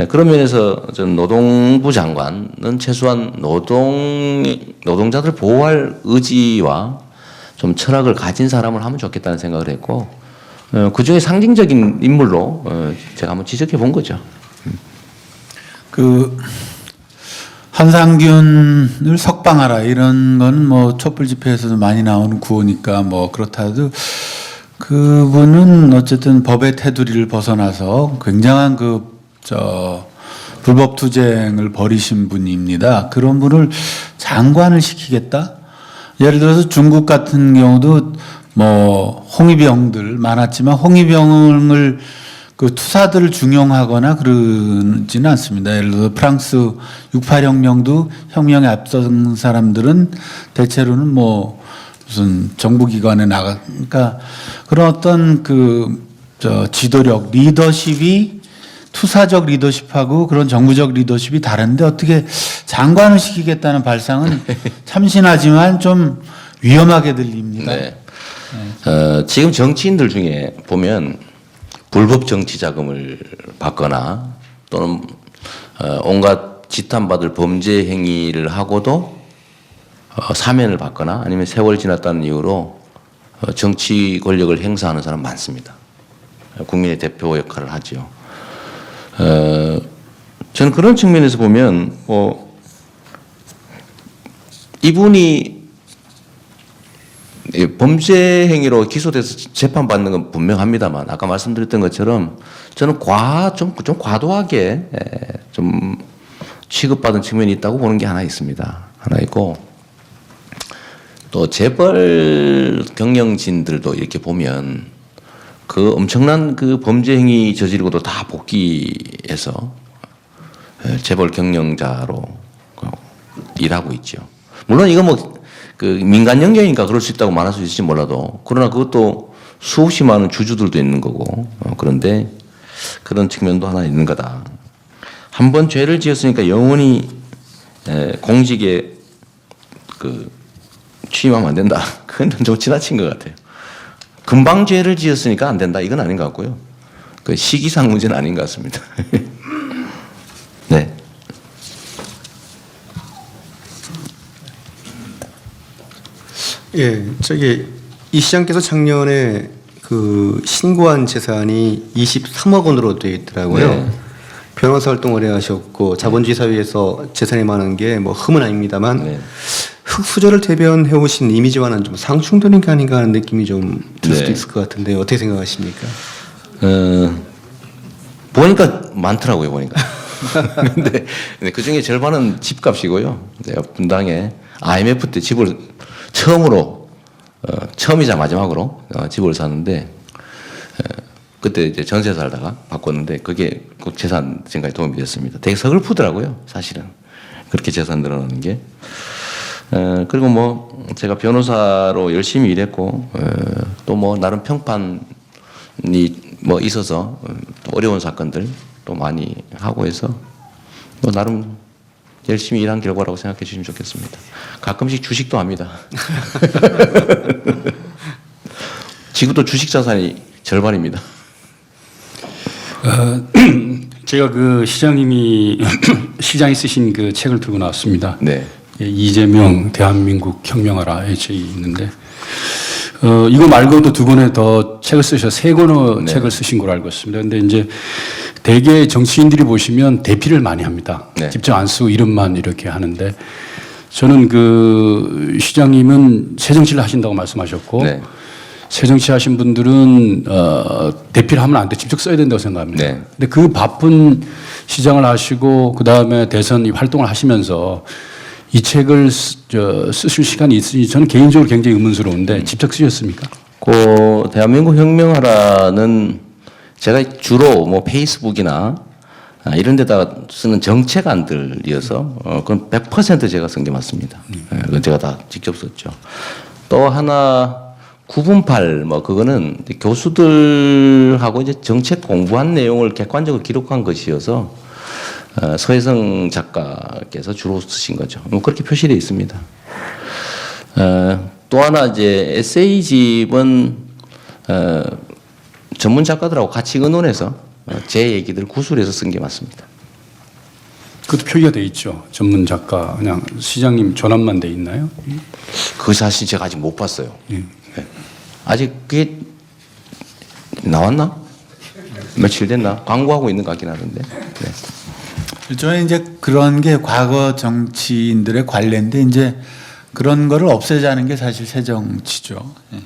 그런 면에서 저는 노동부 장관은 최소한 노동자들을 보호할 의지와 좀 철학을 가진 사람을 하면 좋겠다는 생각을 했고 그중에 상징적인 인물로 제가 한번 지적해 본 거죠. 그 한상균을 석방하라 이런 건 뭐 촛불 집회에서도 많이 나오는 구호니까 뭐 그렇다 해도 그분은 어쨌든 법의 테두리를 벗어나서 굉장한 불법 투쟁을 벌이신 분입니다. 그런 분을 장관을 시키겠다? 예를 들어서 중국 같은 경우도 뭐 홍위병들 많았지만 홍위병을 그 투사들을 중용하거나 그러지는 않습니다. 예를 들어 프랑스 68혁명도 혁명에 앞선 사람들은 대체로는 뭐 무슨 정부기관에 그러니까 그런 어떤 지도력, 리더십이 투사적 리더십하고 그런 정부적 리더십이 다른데 어떻게 장관을 시키겠다는 발상은 참신하지만 좀 위험하게 들립니다. 네. 지금 정치인들 중에 보면 불법 정치 자금을 받거나 또는 온갖 지탄받을 범죄 행위를 하고도 사면을 받거나 아니면 세월 지났다는 이유로 정치 권력을 행사하는 사람 많습니다. 국민의 대표 역할을 하죠. 저는 그런 측면에서 보면 이분이 범죄 행위로 기소돼서 재판받는 건 분명합니다만 아까 말씀드렸던 것처럼 저는 좀 과도하게 좀 취급받은 측면이 있다고 보는 게 하나 있습니다. 하나 있고 또 재벌 경영진들도 이렇게 보면 그 엄청난 그 범죄 행위 저지르고도 다 복귀해서 재벌 경영자로 일하고 있죠. 물론 이거 뭐 그 민간 영역이니까 그럴 수 있다고 말할 수 있을지 몰라도 그러나 그것도 수없이 많은 주주들도 있는 거고 그런데 그런 측면도 하나 있는 거다. 한번 죄를 지었으니까 영원히 공직에 그 취임하면 안 된다. 그건 좀 지나친 것 같아요. 금방 죄를 지었으니까 안 된다. 이건 아닌 것 같고요. 그 시기상 문제는 아닌 것 같습니다. 네. 예, 이 시장께서 작년에 그 신고한 재산이 23억 원으로 되어 있더라고요. 네. 변호사 활동을 해 하셨고 자본주의 사회에서 재산이 많은 게 뭐 흠은 아닙니다만 네. 흑수저를 대변해 오신 이미지와는 좀 상충되는 게 아닌가 하는 느낌이 좀 들 수도 네. 있을 것 같은데 어떻게 생각하십니까? 보니까 많더라고요, 보니까. 근데 그 중에 절반은 집값이고요. 제가 분당에 IMF 때 집을 처음으로, 처음이자 마지막으로 집을 샀는데, 그때 이제 전세 살다가 바꿨는데 그게 꼭 재산 증가에 도움이 됐습니다. 되게 서글프더라고요, 사실은. 그렇게 재산 늘어나는 게. 그리고 뭐 제가 변호사로 열심히 일했고, 또 뭐 나름 평판이 뭐 있어서 또 어려운 사건들 또 많이 하고 해서 뭐 나름 열심히 일한 결과라고 생각해 주시면 좋겠습니다. 가끔씩 주식도 합니다. 지금도 주식 자산이 절반입니다. 제가 그 시장님이 시장이 쓰신 그 책을 들고 나왔습니다. 네. 예, 이재명 대한민국 혁명하라에 책이 있는데 이거 말고도 두 권의 더 책을 쓰셔 세 권의 네. 책을 쓰신 걸로 알고 있습니다. 근데 이제 대개 정치인들이 보시면 대피를 많이 합니다. 네. 직접 안 쓰고 이름만 이렇게 하는데 저는 그 시장님은 새정치를 하신다고 말씀하셨고 네. 새정치 하신 분들은 대피를 하면 안 돼. 직접 써야 된다고 생각합니다. 네. 근데 그 바쁜 시장을 하시고 그다음에 대선 활동을 하시면서 이 책을 쓰실 시간이 있으니 저는 개인적으로 굉장히 의문스러운데 직접 쓰셨습니까? 그 대한민국 혁명하라는 제가 주로 뭐 페이스북이나 이런 데다가 쓰는 정책안들이어서 그건 100% 제가 쓴 게 맞습니다. 그건 제가 다 직접 썼죠. 또 하나 9분팔 뭐 그거는 교수들하고 이제 정책 공부한 내용을 객관적으로 기록한 것이어서 서혜성 작가께서 주로 쓰신 거죠. 뭐 그렇게 표시되어 있습니다. 또 하나 이제 에세이집은 전문 작가들하고 같이 의논해서 제 얘기들 구술해서 쓴 게 맞습니다. 그것도 표기가 돼 있죠. 전문 작가 그냥 시장님 전환만 돼 있나요? 그 사실 제가 아직 못 봤어요. 예. 네. 아직 그게 나왔나? 며칠 됐나? 광고하고 있는 것 같긴 하던데. 네. 일종의 이제 그런 게 과거 정치인들의 관례인데 이제 그런 거를 없애자는 게 사실 새 정치죠. 예.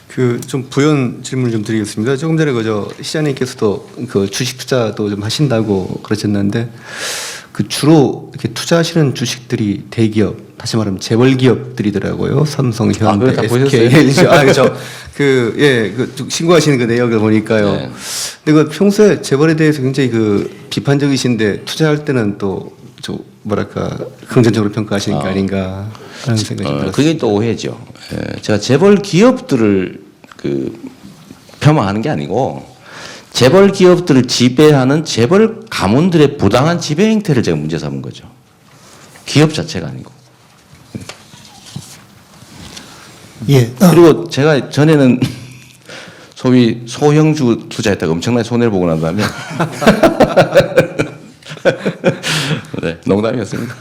그 좀 부연 질문을 좀 드리겠습니다. 조금 전에 그저 시장님께서도 그 주식 투자도 좀 하신다고 그러셨는데 그 주로 이렇게 투자하시는 주식들이 대기업, 다시 말하면 재벌 기업들이더라고요. 삼성, 현대, 그걸 다 SK. 보셨어요? 그렇죠. 그 신고하시는 그 내역을 보니까요. 네. 근데 그 평소에 재벌에 대해서 굉장히 그 비판적이신데 투자할 때는 또 좀 뭐랄까 긍정적으로 평가하시는 게 아닌가 하는 생각이 들었습니다. 그게 또 오해죠. 제가 재벌 기업들을 그 폄하하는 게 아니고 재벌 기업들을 지배하는 재벌 가문들의 부당한 지배 행태를 제가 문제 삼은 거죠. 기업 자체가 아니고. 예. 그리고 제가 전에는 소위 소형주 투자했다가 엄청나게 손해를 보고 난 다음에 네, 농담이었습니다.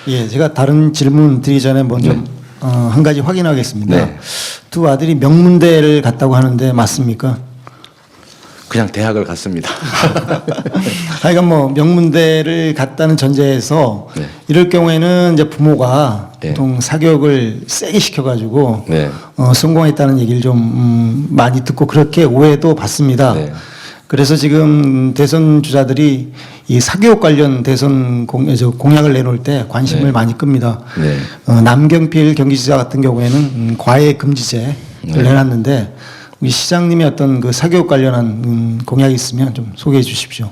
예, 제가 다른 질문 드리기 전에 먼저 한 가지 확인하겠습니다. 네. 두 아들이 명문대를 갔다고 하는데 맞습니까? 그냥 대학을 갔습니다. 하여간 뭐 명문대를 갔다는 전제에서 네. 이럴 경우에는 이제 부모가 네. 보통 사교육을 세게 시켜가지고 네. 성공했다는 얘기를 좀 많이 듣고 그렇게 오해도 받습니다. 네. 그래서 지금 대선 주자들이 이 사교육 관련 대선 공약을 내놓을 때 관심을 네. 많이 끕니다. 네. 남경필 경기지사 같은 경우에는 과외 금지제를 네. 내놨는데 우리 시장님의 어떤 그 사교육 관련한 공약이 있으면 좀 소개해 주십시오.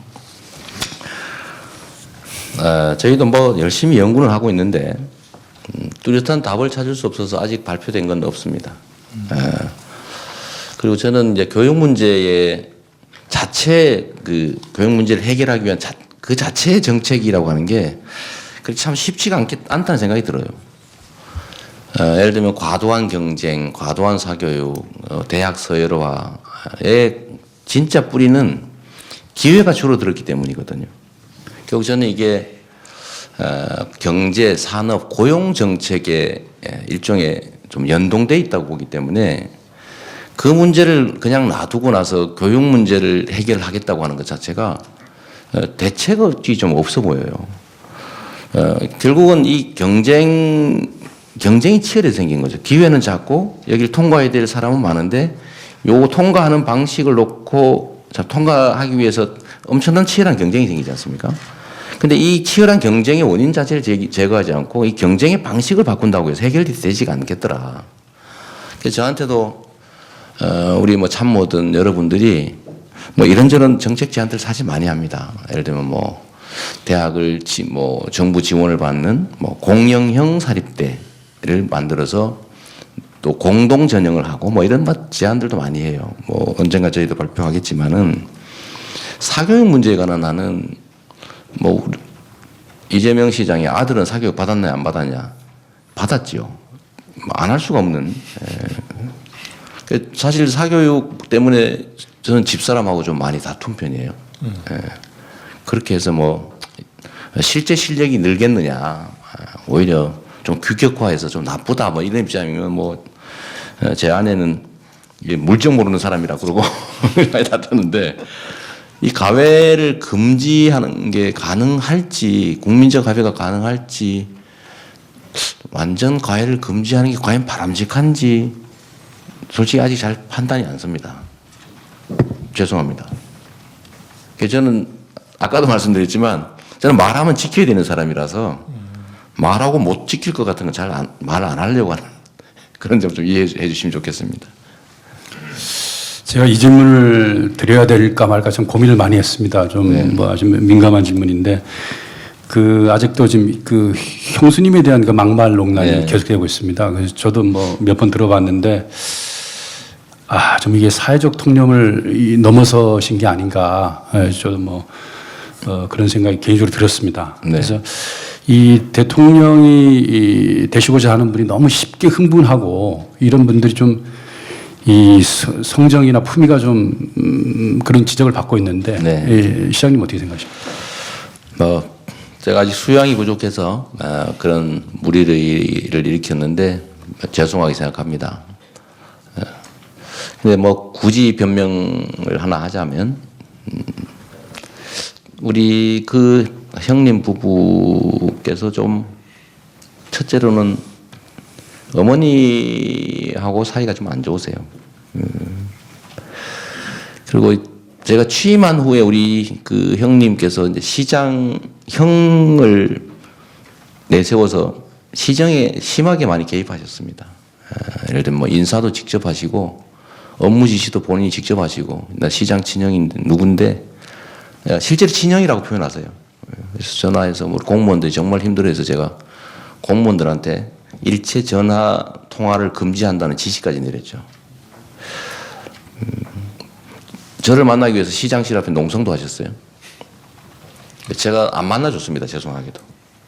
저희도 뭐 열심히 연구는 하고 있는데 뚜렷한 답을 찾을 수 없어서 아직 발표된 건 없습니다. 그리고 저는 이제 교육 문제의 자체 그 교육 문제를 해결하기 위한 그 자체의 정책이라고 하는 게 그렇게 참 쉽지가 않다는 생각이 들어요. 예를 들면 과도한 경쟁, 과도한 사교육, 대학 서열화의 진짜 뿌리는 기회가 줄어들었기 때문이거든요. 결국 저는 이게 경제, 산업, 고용 정책의 일종의 좀 연동돼 있다고 보기 때문에 그 문제를 그냥 놔두고 나서 교육 문제를 해결하겠다고 하는 것 자체가 대책이 좀 없어 보여요. 결국은 이 경쟁이 치열하게 생긴 거죠. 기회는 작고 여기를 통과해야 될 사람은 많은데 요거 통과하는 방식을 놓고 통과하기 위해서 엄청난 치열한 경쟁이 생기지 않습니까? 근데 이 치열한 경쟁의 원인 자체를 제거하지 않고 이 경쟁의 방식을 바꾼다고 해서 해결되지가 않겠더라. 그래서 저한테도 우리 뭐 참모든 여러분들이 뭐 이런저런 정책 제안들 사실 많이 합니다. 예를 들면 뭐 대학을 뭐 정부 지원을 받는 뭐 공영형 사립대를 만들어서 또 공동 전형을 하고 뭐 이런 제안들도 많이 해요. 뭐 언젠가 저희도 발표하겠지만은 사교육 문제에 관한 나는 뭐 이재명 시장의 아들은 사교육 받았냐 안 받았냐 받았지요. 안 할 수가 없는. 사실 사교육 때문에 저는 집사람하고 좀 많이 다툰 편이에요. 그렇게 해서 뭐 실제 실력이 늘겠느냐 오히려 좀 규격화해서 좀 나쁘다 뭐 이런 입장이면 뭐 제 아내는 물정 모르는 사람이라 그러고 많이 다투는데 이 가외를 금지하는 게 가능할지 국민적 가외가 가능할지 완전 가외를 금지하는 게 과연 바람직한지 솔직히 아직 잘 판단이 안 섭니다. 죄송합니다. 저는 아까도 말씀드렸지만 저는 말하면 지켜야 되는 사람이라서 말하고 못 지킬 것 같은 건 잘 말 안 하려고 하는 그런 점 좀 이해해 주시면 좋겠습니다. 제가 이 질문을 드려야 될까 말까 좀 고민을 많이 했습니다. 좀 뭐 아주 민감한 질문인데 그 아직도 지금 그 형수님에 대한 그 막말 논란이 계속되고 있습니다. 그래서 저도 뭐 몇 번 들어봤는데 좀 이게 사회적 통념을 넘어서신 게 아닌가. 저도 뭐 그런 생각이 개인적으로 들었습니다. 네. 그래서 이 대통령이 되시고자 하는 분이 너무 쉽게 흥분하고 이런 분들이 좀 이 성정이나 품위가 좀 그런 지적을 받고 있는데 네. 시장님 어떻게 생각하십니까? 제가 아직 수양이 부족해서 그런 무리를 일으켰는데 죄송하게 생각합니다. 근데 뭐 굳이 변명을 하나 하자면 우리 그 형님 부부께서 좀 첫째로는 어머니하고 사이가 좀 안 좋으세요. 그리고 제가 취임한 후에 우리 그 형님께서 이제 시장형을 내세워서 시정에 심하게 많이 개입하셨습니다. 예를 들면 뭐 인사도 직접 하시고 업무 지시도 본인이 직접 하시고 나 시장 친형인데 누군데 실제로 친형이라고 표현하세요. 그래서 전화해서 우리 공무원들이 정말 힘들어해서 제가 공무원들한테 일체 전화 통화를 금지한다는 지시까지 내렸죠. 저를 만나기 위해서 시장실 앞에 농성도 하셨어요. 제가 안 만나줬습니다. 죄송하게도.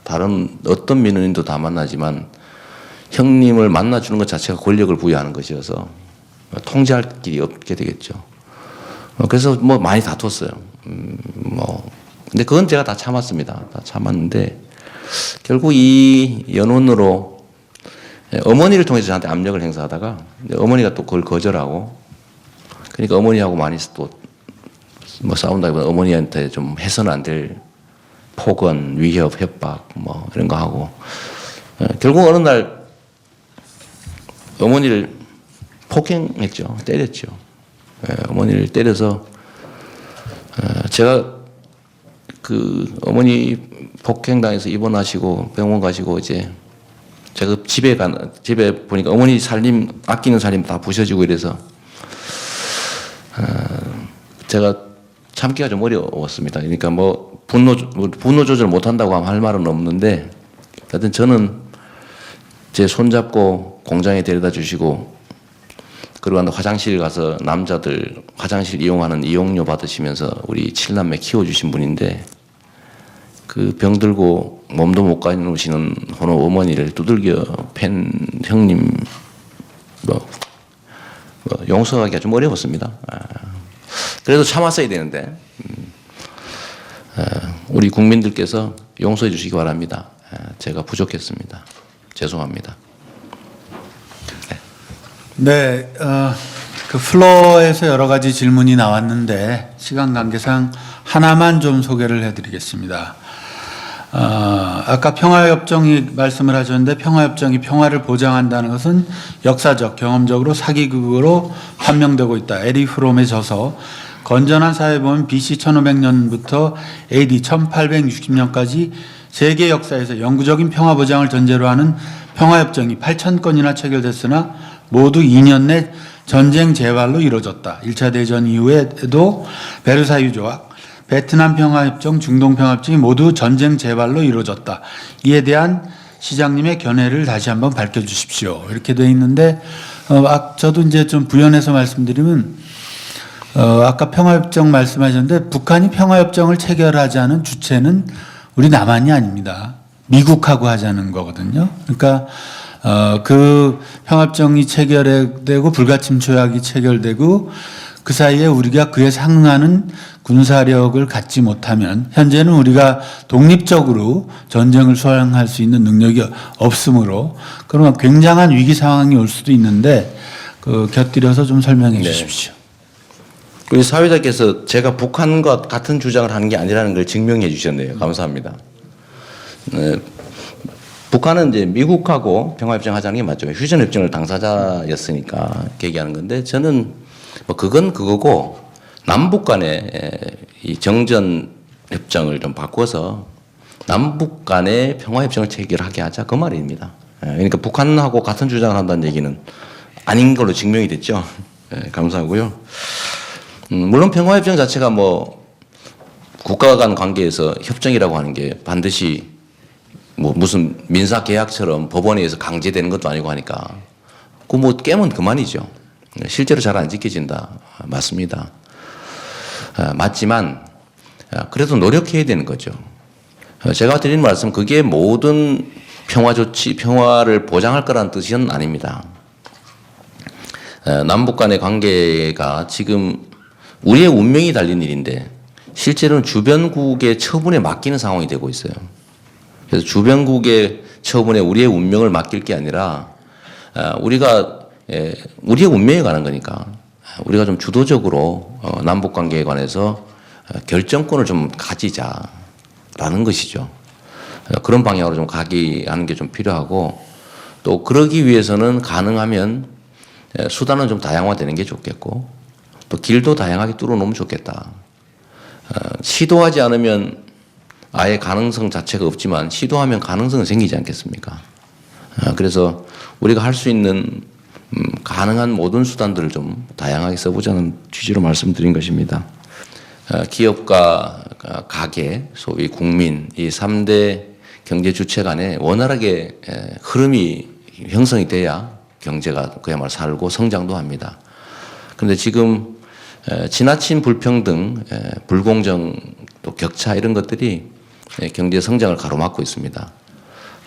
다른 어떤 민원인도 다 만나지만 형님을 만나주는 것 자체가 권력을 부여하는 것이어서 통제할 길이 없게 되겠죠. 그래서 뭐 많이 다퉜어요. 근데 그건 제가 다 참았습니다. 다 참았는데 결국 이 연원으로 어머니를 통해서 저한테 압력을 행사하다가 어머니가 또 그걸 거절하고 그러니까 어머니하고 많이 또 뭐 싸운다기보다 어머니한테 좀 해서는 안 될 폭언, 위협, 협박 뭐 이런 거 하고 결국 어느 날 어머니를 폭행했죠. 때렸죠. 어머니를 때려서 제가 그 어머니 폭행당해서 입원하시고 병원 가시고 이제 제가 집에 보니까 어머니 살림 아끼는 살림 다 부셔지고 이래서 제가 참기가 좀 어려웠습니다. 그러니까 뭐 분노 조절 못 한다고 하면 할 말은 없는데 하여튼 저는 제 손잡고 공장에 데려다 주시고 그리고 화장실 가서 남자들 화장실 이용하는 이용료 받으시면서 우리 7남매 키워주신 분인데 그 병 들고 몸도 못 가누시는 혼호 어머니를 두들겨 팬 형님 뭐 용서하기가 좀 어려웠습니다. 그래도 참았어야 되는데 우리 국민들께서 용서해 주시기 바랍니다. 제가 부족했습니다. 죄송합니다. 네, 그 플로어에서 여러 가지 질문이 나왔는데 시간 관계상 하나만 좀 소개를 해드리겠습니다. 아까 평화협정이 말씀을 하셨는데 평화협정이 평화를 보장한다는 것은 역사적, 경험적으로 사기극으로 판명되고 있다. 에리 프롬의 저서 건전한 사회 보면 BC 1500년부터 AD 1860년까지 세계 역사에서 영구적인 평화 보장을 전제로 하는 평화협정이 8,000건이나 체결됐으나 모두 2년 내 전쟁 재발로 이루어졌다. 1차 대전 이후에도 베르사유 조약, 베트남 평화협정, 중동 평화협정이 모두 전쟁 재발로 이루어졌다. 이에 대한 시장님의 견해를 다시 한번 밝혀주십시오. 이렇게 돼 있는데 저도 이제 좀 부연해서 말씀드리면 아까 평화협정 말씀하셨는데 북한이 평화협정을 체결하자는 주체는 우리 남한이 아닙니다. 미국하고 하자는 거거든요. 그러니까 그 평화협정이 체결되고 불가침 조약이 체결되고 그 사이에 우리가 그에 상응하는 군사력을 갖지 못하면 현재는 우리가 독립적으로 전쟁을 수행할 수 있는 능력이 없으므로 그러면 굉장한 위기 상황이 올 수도 있는데 곁들여서 좀 설명해 주십시오. 우리 사회자께서 제가 북한과 같은 주장을 하는 게 아니라는 걸 증명해 주셨네요. 감사합니다. 북한은 이제 미국하고 평화협정 하자는 게 맞죠. 휴전협정을 당사자였으니까 얘기하는 건데 저는 뭐 그건 그거고 남북 간의 이 정전협정을 좀 바꿔서 남북 간의 평화협정을 체결하게 하자 그 말입니다. 그러니까 북한하고 같은 주장을 한다는 얘기는 아닌 걸로 증명이 됐죠. 감사하고요. 물론 평화협정 자체가 뭐 국가 간 관계에서 협정이라고 하는 게 반드시 뭐 무슨 민사 계약처럼 법원에 의해서 강제되는 것도 아니고 하니까 그 뭐 깨면 그만이죠. 실제로 잘 안 지켜진다. 맞습니다. 맞지만 그래도 노력해야 되는 거죠. 제가 드리는 말씀 그게 모든 평화 조치, 평화를 보장할 거라는 뜻은 아닙니다. 남북 간의 관계가 지금 우리의 운명이 달린 일인데 실제로는 주변국의 처분에 맡기는 상황이 되고 있어요. 그래서 주변국의 처분에 우리의 운명을 맡길 게 아니라 우리가 우리의 운명에 관한 거니까 우리가 좀 주도적으로 남북 관계에 관해서 결정권을 좀 가지자라는 것이죠. 그런 방향으로 좀 하는 게 좀 필요하고 또 그러기 위해서는 가능하면 수단은 좀 다양화되는 게 좋겠고 또 길도 다양하게 뚫어놓으면 좋겠다. 시도하지 않으면 아예 가능성 자체가 없지만 시도하면 가능성은 생기지 않겠습니까? 그래서 우리가 할 수 있는 가능한 모든 수단들을 좀 다양하게 써보자는 취지로 말씀드린 것입니다. 기업과 가계, 소위 국민 이 3대 경제 주체 간에 원활하게 흐름이 형성이 돼야 경제가 그야말로 살고 성장도 합니다. 그런데 지금 지나친 불평등, 불공정, 또 격차 이런 것들이 경제 성장을 가로막고 있습니다.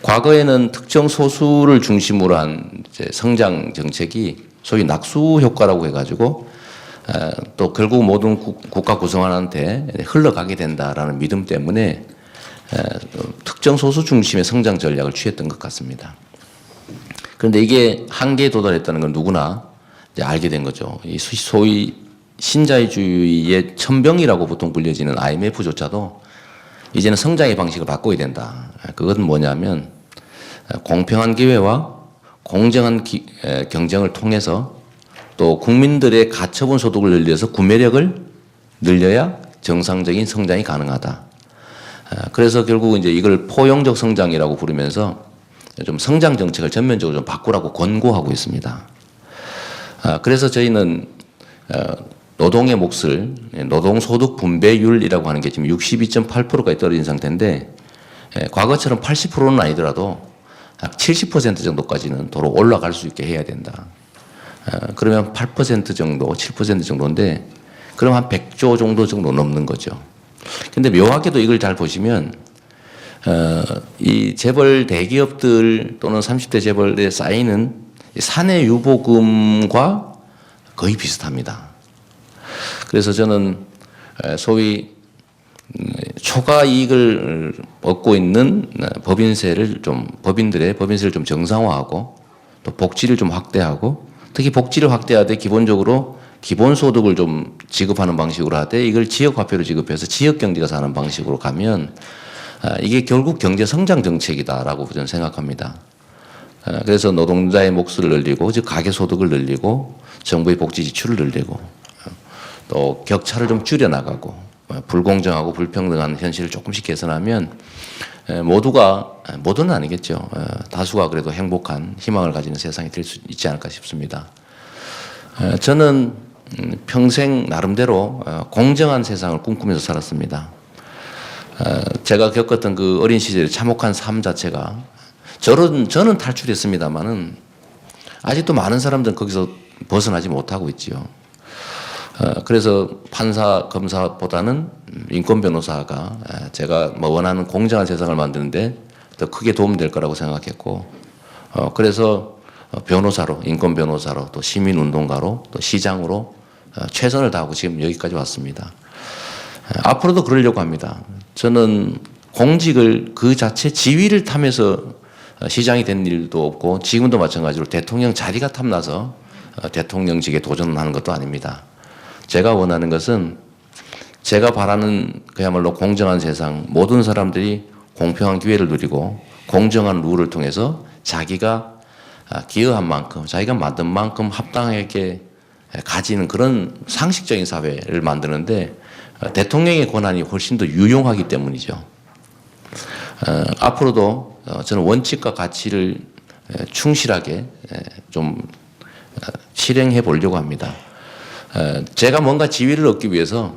과거에는 특정 소수를 중심으로 한 성장 정책이 소위 낙수 효과라고 해가지고 또 결국 모든 국가 구성원한테 흘러가게 된다라는 믿음 때문에 특정 소수 중심의 성장 전략을 취했던 것 같습니다. 그런데 이게 한계에 도달했다는 건 누구나 이제 알게 된 거죠. 이 소위 신자유주의의 천병이라고 보통 불려지는 IMF조차도 이제는 성장의 방식을 바꿔야 된다. 그것은 뭐냐면 공평한 기회와 공정한 경쟁을 통해서 또 국민들의 가처분 소득을 늘려서 구매력을 늘려야 정상적인 성장이 가능하다. 그래서 결국 이제 이걸 포용적 성장이라고 부르면서 좀 성장 정책을 전면적으로 좀 바꾸라고 권고하고 있습니다. 그래서 저희는 노동의 몫을 노동소득 분배율이라고 하는 게 지금 62.8%까지 떨어진 상태인데 과거처럼 80%는 아니더라도 약 70% 정도까지는 도로 올라갈 수 있게 해야 된다. 그러면 8% 정도, 7% 정도인데 그럼 한 100조 정도 넘는 거죠. 근데 묘하게도 이걸 잘 보시면 이 재벌 대기업들 또는 30대 재벌에 쌓이는 사내 유보금과 거의 비슷합니다. 그래서 저는 소위 초과 이익을 얻고 있는 법인들의 법인세를 좀 정상화하고 또 복지를 좀 확대하고 특히 복지를 확대하되 기본적으로 기본소득을 좀 지급하는 방식으로 하되 이걸 지역화폐로 지급해서 지역경제가 사는 방식으로 가면 이게 결국 경제성장 정책이다라고 저는 생각합니다. 그래서 노동자의 몫을 늘리고 즉 가계소득을 늘리고 정부의 복지 지출을 늘리고 또 격차를 좀 줄여나가고 불공정하고 불평등한 현실을 조금씩 개선하면 모두는 아니겠죠. 다수가 그래도 행복한 희망을 가지는 세상이 될 수 있지 않을까 싶습니다. 저는 평생 나름대로 공정한 세상을 꿈꾸면서 살았습니다. 제가 겪었던 그 어린 시절의 참혹한 삶 자체가 저는 탈출했습니다만은 아직도 많은 사람들은 거기서 벗어나지 못하고 있지요. 그래서 판사, 검사보다는 인권 변호사가 제가 뭐 원하는 공정한 세상을 만드는데 더 크게 도움될 거라고 생각했고, 그래서 변호사로, 인권 변호사로, 또 시민 운동가로, 또 시장으로 최선을 다하고 지금 여기까지 왔습니다. 앞으로도 그러려고 합니다. 저는 공직을 그 자체 지위를 탐해서 시장이 된 일도 없고 지금도 마찬가지로 대통령 자리가 탐나서 대통령직에 도전하는 것도 아닙니다. 제가 원하는 것은 제가 바라는 그야말로 공정한 세상, 모든 사람들이 공평한 기회를 누리고 공정한 룰을 통해서 자기가 기여한 만큼, 자기가 만든 만큼 합당하게 가지는 그런 상식적인 사회를 만드는데 대통령의 권한이 훨씬 더 유용하기 때문이죠. 앞으로도 저는 원칙과 가치를 충실하게 좀 실행해 보려고 합니다. 제가 뭔가 지위를 얻기 위해서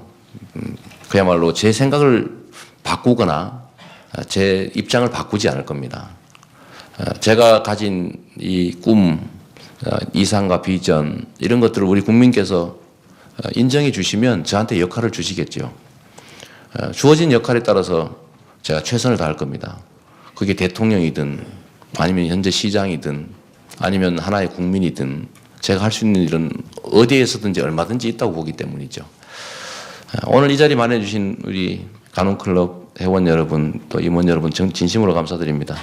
그야말로 제 생각을 바꾸거나 제 입장을 바꾸지 않을 겁니다. 제가 가진 이 꿈, 이상과 비전 이런 것들을 우리 국민께서 인정해 주시면 저한테 역할을 주시겠죠. 주어진 역할에 따라서 제가 최선을 다할 겁니다. 그게 대통령이든 아니면 현재 시장이든 아니면 하나의 국민이든 제가 할 수 있는 일은 어디에서든지 얼마든지 있다고 보기 때문이죠. 오늘 이 자리 마련해 주신 우리 간훈클럽 회원 여러분 또 임원 여러분 진심으로 감사드립니다.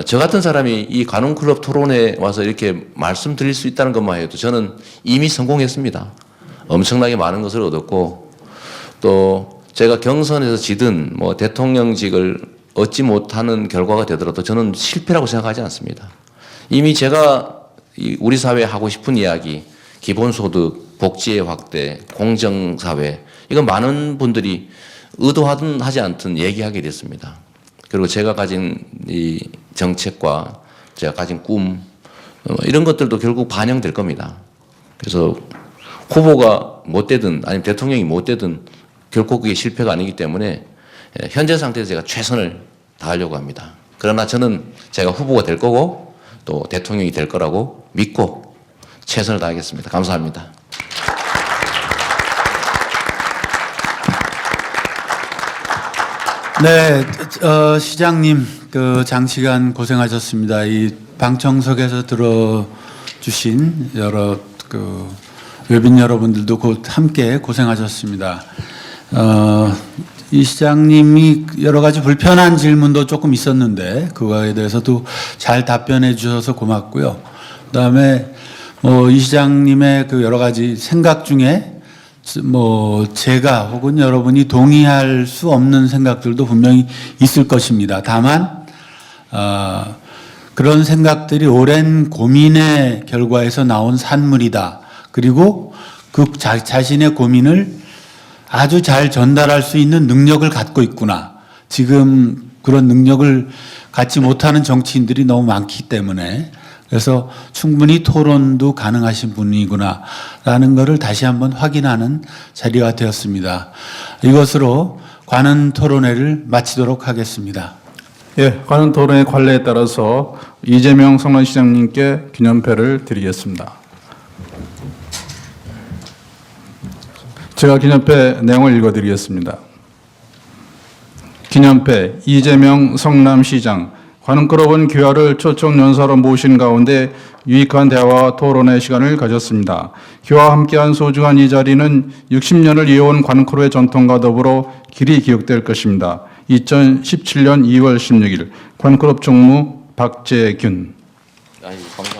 저 같은 사람이 이 간훈클럽 토론에 와서 이렇게 말씀드릴 수 있다는 것만 해도 저는 이미 성공했습니다. 엄청나게 많은 것을 얻었고 또 제가 경선에서 지든 뭐 대통령직을 얻지 못하는 결과가 되더라도 저는 실패라고 생각하지 않습니다. 이미 제가 우리 사회에 하고 싶은 이야기, 기본소득, 복지의 확대, 공정사회 이건 많은 분들이 의도하든 하지 않든 얘기하게 됐습니다. 그리고 제가 가진 이 정책과 제가 가진 꿈 이런 것들도 결국 반영될 겁니다. 그래서 후보가 못 되든 아니면 대통령이 못 되든 결코 그게 실패가 아니기 때문에 현재 상태에서 제가 최선을 다하려고 합니다. 그러나 저는 제가 후보가 될 거고 또 대통령이 될 거라고 믿고 최선을 다하겠습니다. 감사합니다. 네, 시장님 그 장시간 고생하셨습니다. 이 방청석에서 들어주신 여러 그 외빈 여러분들도 곧 함께 고생하셨습니다. 이 시장님이 여러 가지 불편한 질문도 조금 있었는데 그거에 대해서도 잘 답변해 주셔서 고맙고요. 그다음에 이 시장님의 그 여러 가지 생각 중에 뭐 제가 혹은 여러분이 동의할 수 없는 생각들도 분명히 있을 것입니다. 다만 그런 생각들이 오랜 고민의 결과에서 나온 산물이다. 그리고 그 자신의 고민을 아주 잘 전달할 수 있는 능력을 갖고 있구나. 지금 그런 능력을 갖지 못하는 정치인들이 너무 많기 때문에 그래서 충분히 토론도 가능하신 분이구나라는 것을 다시 한번 확인하는 자리가 되었습니다. 이것으로 관훈 토론회를 마치도록 하겠습니다. 예, 관훈 토론의 관례에 따라서 이재명 성남시장님께 기념패를 드리겠습니다. 제가 기념패 내용을 읽어드리겠습니다. 기념패 이재명 성남시장 관훈클럽은 귀하를 초청 연사로 모신 가운데 유익한 대화와 토론의 시간을 가졌습니다. 귀하와 함께한 소중한 이 자리는 60년을 이어온 관훈클럽의 전통과 더불어 길이 기억될 것입니다. 2017년 2월 16일 관훈클럽 총무 박재균. 감사합니다.